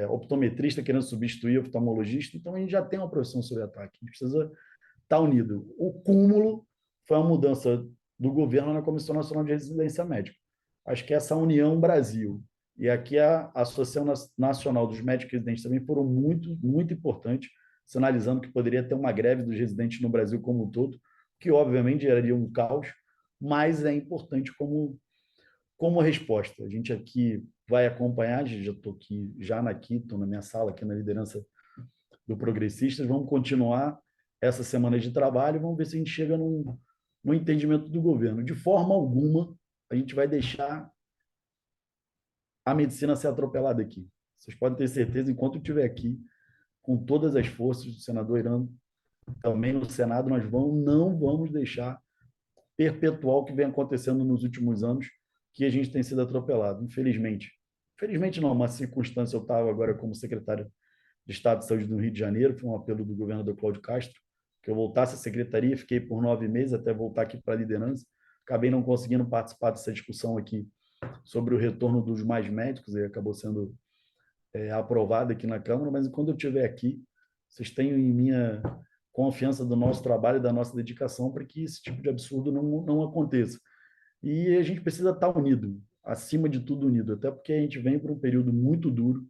optometrista querendo substituir o oftalmologista. Então, a gente já tem uma profissão sob ataque. A gente precisa estar unido. O cúmulo foi a mudança do governo na Comissão Nacional de Residência Médica. Acho que essa união Brasil E aqui a Associação Nacional dos Médicos Residentes também foram muito, muito importantes, sinalizando que poderia ter uma greve dos residentes no Brasil como um todo, que obviamente geraria um caos, mas é importante como resposta. A gente aqui vai acompanhar, já estou aqui já na Quito, na minha sala, aqui na liderança do Progressistas, vamos continuar essa semana de trabalho, vamos ver se a gente chega num entendimento do governo. De forma alguma, a gente vai deixar a medicina ser atropelada aqui. Vocês podem ter certeza, enquanto eu estiver aqui, com todas as forças do senador Irã, também no Senado, não vamos deixar perpetuar o que vem acontecendo nos últimos anos, que a gente tem sido atropelado, infelizmente. Infelizmente não, uma circunstância, eu estava agora como secretário de Estado de Saúde do Rio de Janeiro, foi um apelo do governador Cláudio Castro, que eu voltasse à secretaria, fiquei por 9 meses até voltar aqui para a liderança, acabei não conseguindo participar dessa discussão aqui sobre o retorno dos mais médicos, e acabou sendo aprovado aqui na Câmara, mas quando eu estiver aqui, vocês tenham em minha confiança do nosso trabalho e da nossa dedicação para que esse tipo de absurdo não aconteça. E a gente precisa estar unido, acima de tudo unido, até porque a gente vem para um período muito duro,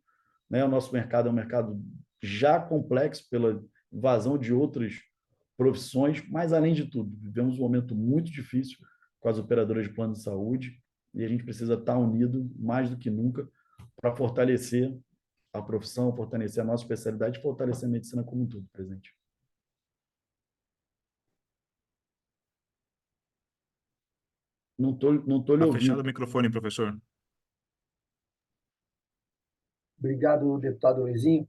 né? O nosso mercado é um mercado já complexo pela invasão de outras profissões, mas além de tudo, vivemos um momento muito difícil com as operadoras de plano de saúde e a gente precisa estar unido mais do que nunca para fortalecer a profissão, fortalecer a nossa especialidade e fortalecer a medicina como um todo, presidente. Não tô lhe
Tá fechado o
ouvindo.
microfone, professor.
Obrigado, deputado Luizinho.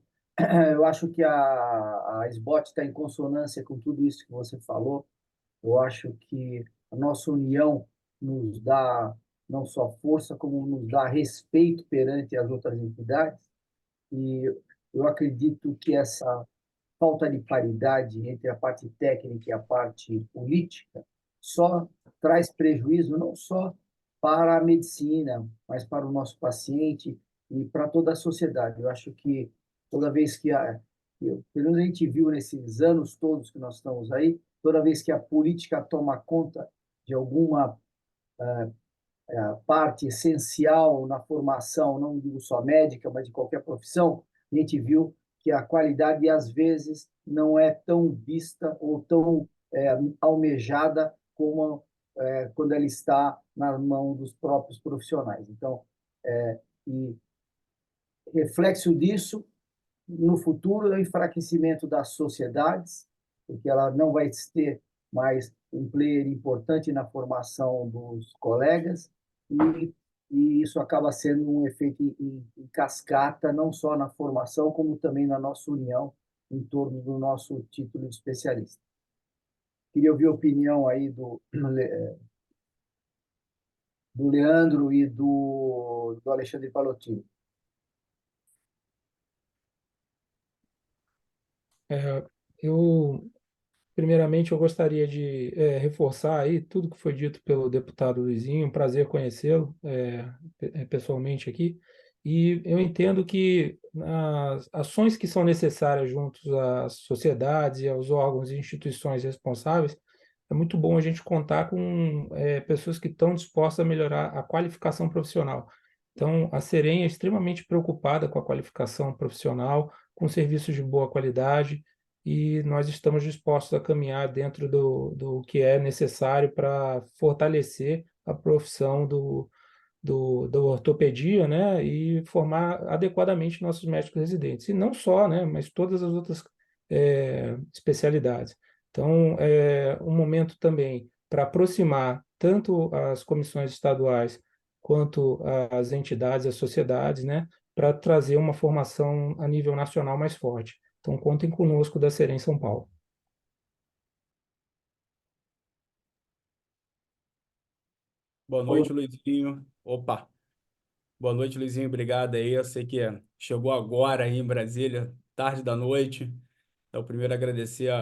Eu acho que a SBOT está em consonância com tudo isso que você falou. Eu acho que a nossa união nos dá não só força, como nos dá respeito perante as outras entidades. E eu acredito que essa falta de paridade entre a parte técnica e a parte política só traz prejuízo não só para a medicina, mas para o nosso paciente e para toda a sociedade. Eu acho que toda vez que pelo menos a gente viu nesses anos todos que nós estamos aí, toda vez que a política toma conta de alguma parte essencial na formação, não digo só médica, mas de qualquer profissão, a gente viu que a qualidade, às vezes, não é tão vista ou tão almejada como quando ela está na mão dos próprios profissionais. Então, e reflexo disso, no futuro, é o enfraquecimento das sociedades, porque ela não vai ter mais um player importante na formação dos colegas, e, e isso acaba sendo um efeito em cascata, não só na formação, como também na nossa união em torno do nosso título de especialista. Queria ouvir a opinião aí do Leandro e do Alexandre Palottini.
Primeiramente, eu gostaria de reforçar aí tudo que foi dito pelo deputado Luizinho, um prazer conhecê-lo pessoalmente aqui, e eu entendo que as ações que são necessárias juntos às sociedades e aos órgãos e instituições responsáveis, é muito bom a gente contar com pessoas que estão dispostas a melhorar a qualificação profissional. Então, a Serem é extremamente preocupada com a qualificação profissional, com serviços de boa qualidade, e nós estamos dispostos a caminhar dentro do que é necessário para fortalecer a profissão do ortopedia, né, e formar adequadamente nossos médicos residentes. E não só, né, mas todas as outras especialidades. Então, é um momento também para aproximar tanto as comissões estaduais quanto as entidades, as sociedades, né, para trazer uma formação a nível nacional mais forte. Então, contem conosco da Serem São Paulo.
Boa noite, Luizinho. Opa! Boa noite, Luizinho. Obrigado aí. Eu sei que chegou agora aí em Brasília, tarde da noite. Então, primeiro agradecer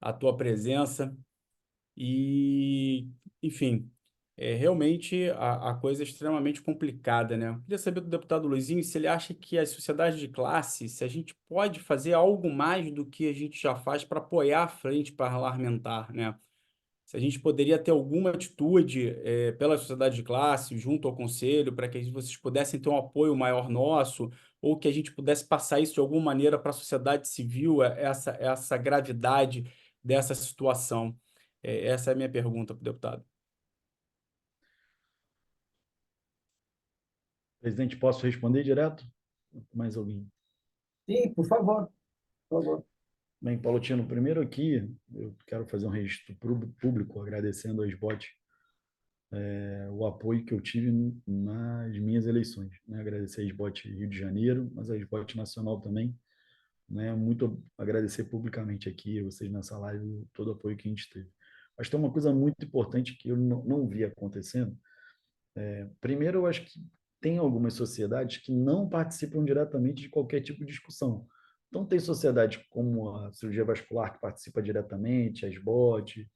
a tua presença e, enfim, realmente a coisa é extremamente complicada, né? Eu queria saber do deputado Luizinho se ele acha que as sociedades de classe, se a gente pode fazer algo mais do que a gente já faz para apoiar a frente parlamentar, né? se a gente poderia ter alguma atitude pela sociedade de classe, junto ao conselho, para que vocês pudessem ter um apoio maior nosso, ou que a gente pudesse passar isso de alguma maneira para a sociedade civil, essa gravidade dessa situação. Essa é a minha pergunta para o deputado.
Presidente, posso responder direto? Mais alguém?
Sim, por favor, por favor.
Bem, Paulotino, primeiro aqui, eu quero fazer um registro público, agradecendo ao SBOT o apoio que eu tive nas minhas eleições. Né? Agradecer a SBOT Rio de Janeiro, mas a SBOT Nacional também. Né? Muito agradecer publicamente aqui, vocês nessa live, todo o apoio que a gente teve. Mas tem uma coisa muito importante que eu não vi acontecendo. Primeiro, eu acho que tem algumas sociedades que não participam diretamente de qualquer tipo de discussão. Então, tem sociedades como a cirurgia vascular, que participa diretamente, a SBOT,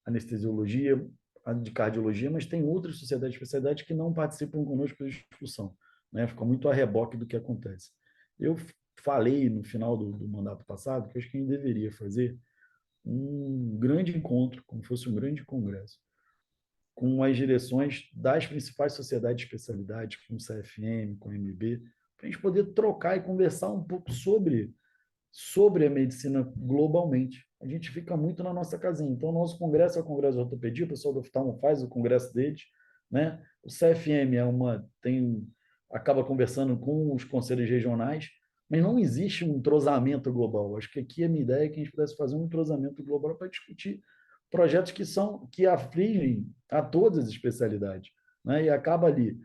anestesiologia, a de cardiologia, mas tem outras sociedades, especialidades que não participam conosco de discussão. Né? Fica muito a reboque do que acontece. Eu falei no final do mandato passado que eu acho que a gente deveria fazer um grande encontro, como fosse um grande congresso, com as direções das principais sociedades de especialidade, com o CFM, com o MB, para a gente poder trocar e conversar um pouco sobre a medicina globalmente. A gente fica muito na nossa casinha. Então, o nosso congresso é o Congresso de Ortopedia, o pessoal do oftalmo faz o congresso deles, né? O CFM acaba conversando com os conselhos regionais, mas não existe um entrosamento global. Acho que aqui a minha ideia é que a gente pudesse fazer um entrosamento global para discutir projetos que afligem a todas as especialidades, né? E acaba ali.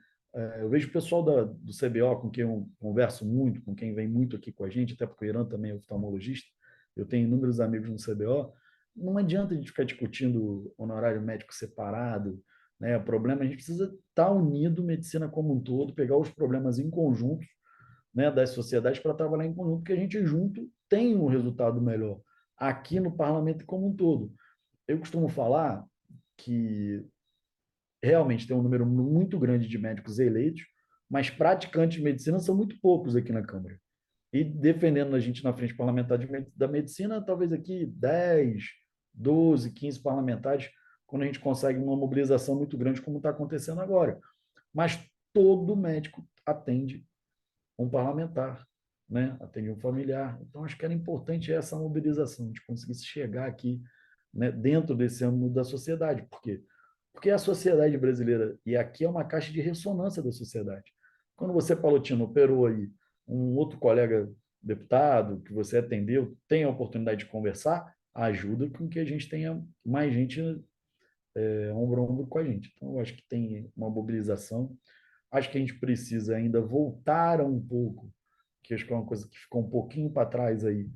Eu vejo o pessoal do CBO, com quem eu converso muito, com quem vem muito aqui com a gente, até porque o Irã também é oftalmologista, eu tenho inúmeros amigos no CBO, não adianta a gente ficar discutindo honorário médico separado, né? O problema, a gente precisa estar unido, medicina como um todo, pegar os problemas em conjunto, né, das sociedades para trabalhar em conjunto, porque a gente junto tem um resultado melhor aqui no parlamento como um todo. Eu costumo falar que realmente tem um número muito grande de médicos eleitos, mas praticantes de medicina são muito poucos aqui na Câmara. E defendendo a gente na frente parlamentar da medicina, talvez aqui 10, 12, 15 parlamentares, quando a gente consegue uma mobilização muito grande, como está acontecendo agora. Mas todo médico atende um parlamentar, né? Atende um familiar. Então, acho que era importante essa mobilização, de conseguir chegar aqui, né, dentro desse âmbito da sociedade. Por quê? Porque a sociedade brasileira, e aqui é uma caixa de ressonância da sociedade. Quando você, Palotino, operou aí um outro colega deputado que você atendeu, tem a oportunidade de conversar, ajuda com que a gente tenha mais gente ombro a ombro com a gente. Então, eu acho que tem uma mobilização. Acho que a gente precisa ainda voltar um pouco, que acho que é uma coisa que ficou um pouquinho para trás aí,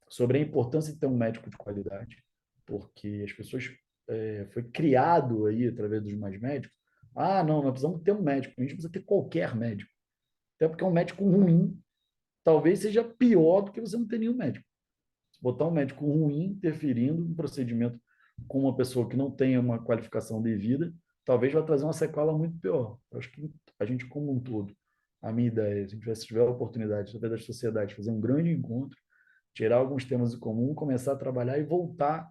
sobre a importância de ter um médico de qualidade, porque as pessoas foi criado aí através dos mais médicos. Ah, não, nós precisamos ter um médico. A gente precisa ter qualquer médico. Até porque um médico ruim talvez seja pior do que você não ter nenhum médico. Botar um médico ruim interferindo no procedimento com uma pessoa que não tenha uma qualificação devida, talvez vai trazer uma sequela muito pior. Eu acho que a gente, como um todo, a minha ideia, se a gente tiver a oportunidade, através da sociedade, fazer um grande encontro, tirar alguns temas em comum, começar a trabalhar e voltar,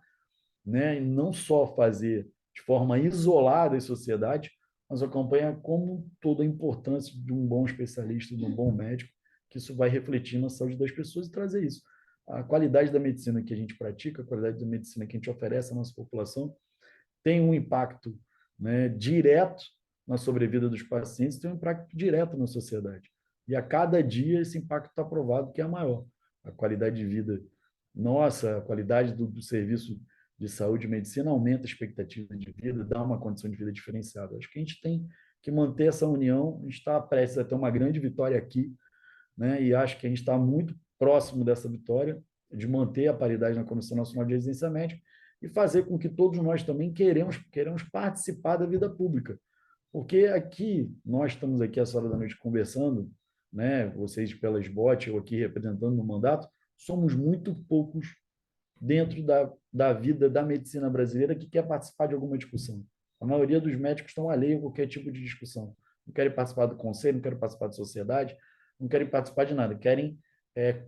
né? E não só fazer de forma isolada as sociedades, mas acompanhar como toda a importância de um bom especialista, de um bom médico, que isso vai refletir na saúde das pessoas e trazer isso. A qualidade da medicina que a gente pratica, a qualidade da medicina que a gente oferece à nossa população, tem um impacto, né, direto na sobrevida dos pacientes, tem um impacto direto na sociedade. E a cada dia esse impacto está provado que é maior. A qualidade de vida nossa, a qualidade do serviço de saúde e medicina aumenta a expectativa de vida, dá uma condição de vida diferenciada. Acho que a gente tem que manter essa união, a gente está prestes a ter uma grande vitória aqui, né? E acho que a gente está muito próximo dessa vitória, de manter a paridade na Comissão Nacional de Residência Médica e fazer com que todos nós também queremos participar da vida pública. Porque aqui, nós estamos aqui essa hora da noite conversando, né? Vocês pelas botes, eu aqui representando no mandato, somos muito poucos dentro da vida da medicina brasileira que quer participar de alguma discussão. A maioria dos médicos estão alheios a qualquer tipo de discussão. Não querem participar do conselho, não querem participar da sociedade, não querem participar de nada, querem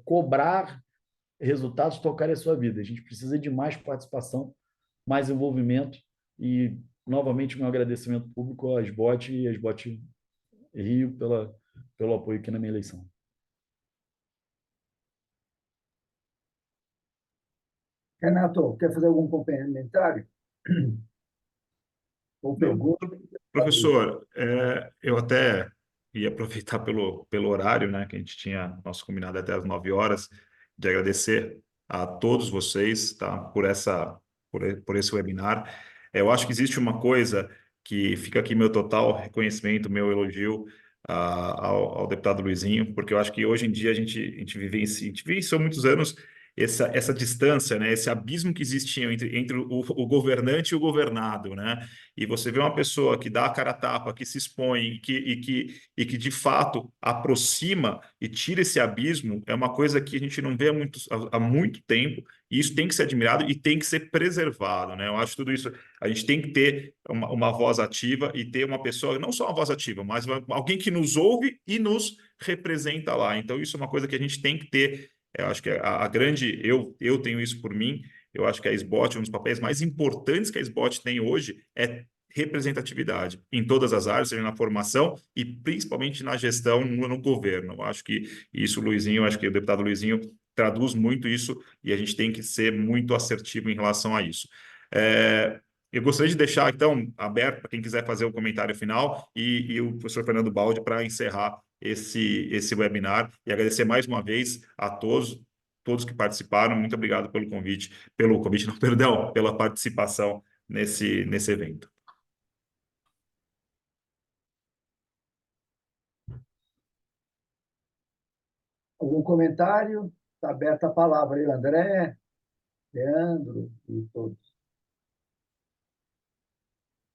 cobrar resultados, tocar a sua vida. A gente precisa de mais participação, mais envolvimento E, novamente, meu agradecimento público à SBOT e à SBOT Rio pelo apoio aqui na minha eleição.
Renato, quer fazer algum comentário ou
Não,
pergunta?
professor, eu até ia aproveitar pelo horário, né, que a gente tinha nosso combinado até às 9 horas, de agradecer a todos vocês, tá, por esse webinar. Eu acho que existe uma coisa que fica aqui meu total reconhecimento, meu elogio ao deputado Luizinho, porque eu acho que hoje em dia a gente vivenciou muitos anos essa distância, né, esse abismo que existia entre o governante e o governado, né? E você vê uma pessoa que dá a cara a tapa, que se expõe e que de fato aproxima e tira esse abismo, é uma coisa que a gente não vê há muito tempo, e isso tem que ser admirado e tem que ser preservado, né? Eu acho tudo isso, a gente tem que ter uma voz ativa e ter uma pessoa, não só uma voz ativa, mas alguém que nos ouve e nos representa lá. Então, isso é uma coisa que a gente tem que ter. Eu acho que a grande, eu tenho isso por mim. Eu acho que a SBOT, um dos papéis mais importantes que a SBOT tem hoje é representatividade em todas as áreas, seja na formação e principalmente na gestão no governo. Eu acho que isso, Luizinho, acho que o deputado Luizinho traduz muito isso e a gente tem que ser muito assertivo em relação a isso. Eu gostaria de deixar, então, aberto para quem quiser fazer o comentário final e o professor Fernando Baldi para encerrar esse webinar e agradecer mais uma vez a todos que participaram. Muito obrigado pelo convite, não, perdão, pela participação nesse evento.
Algum comentário? Está aberta a palavra aí, André, Leandro e todos.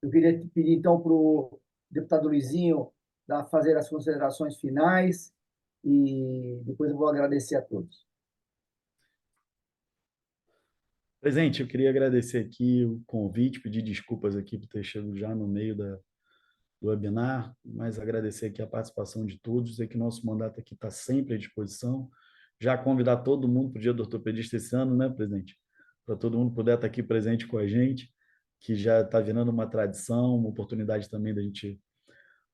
Eu queria te pedir, então, para o deputado Luizinho fazer as considerações finais e depois eu vou agradecer a todos.
Presidente, eu queria agradecer aqui o convite, pedir desculpas aqui por ter chegado já no meio do webinar, mas agradecer aqui a participação de todos, dizer que nosso mandato aqui está sempre à disposição. Já convidar todo mundo para o Dia do Ortopedista esse ano, né, presidente? Para todo mundo poder estar aqui presente com a gente, que já está virando uma tradição, uma oportunidade também da gente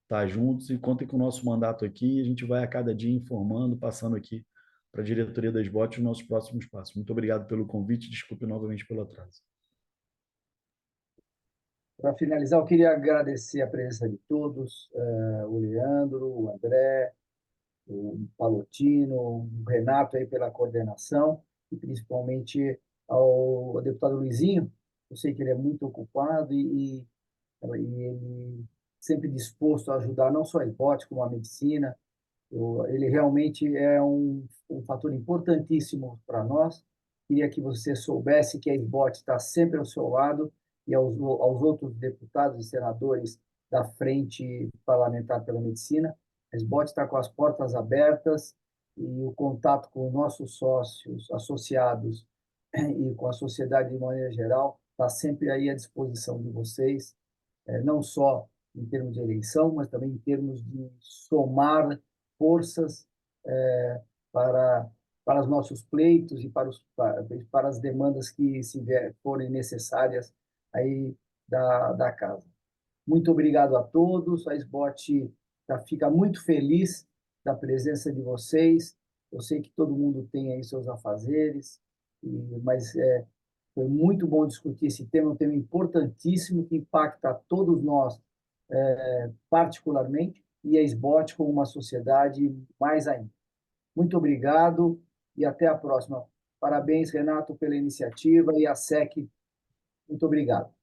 estar juntos. E contem com o nosso mandato aqui, a gente vai a cada dia informando, passando aqui para a diretoria das BOT os nossos próximos passos. Muito obrigado pelo convite, desculpe novamente pelo atraso.
Para finalizar, eu queria agradecer a presença de todos, o Leandro, o André, o Palotino, o Renato aí pela coordenação e principalmente ao deputado Luizinho. Eu sei que ele é muito ocupado e ele sempre disposto a ajudar não só a SBOT, como a medicina. Ele realmente é um fator importantíssimo para nós. Queria que você soubesse que a SBOT está sempre ao seu lado e aos outros deputados e senadores da Frente Parlamentar pela Medicina. A SBOT está com as portas abertas e o contato com os nossos sócios, associados e com a sociedade de maneira geral está sempre aí à disposição de vocês, não só em termos de eleição, mas também em termos de somar forças para para os nossos pleitos e para as demandas que forem necessárias aí da casa. Muito obrigado a todos. A SBOT fica muito feliz da presença de vocês. Eu sei que todo mundo tem aí seus afazeres, mas foi muito bom discutir esse tema, um tema importantíssimo que impacta a todos nós particularmente e a SBOT como uma sociedade mais ainda. Muito obrigado e até a próxima. Parabéns, Renato, pela iniciativa e a SEC. Muito obrigado.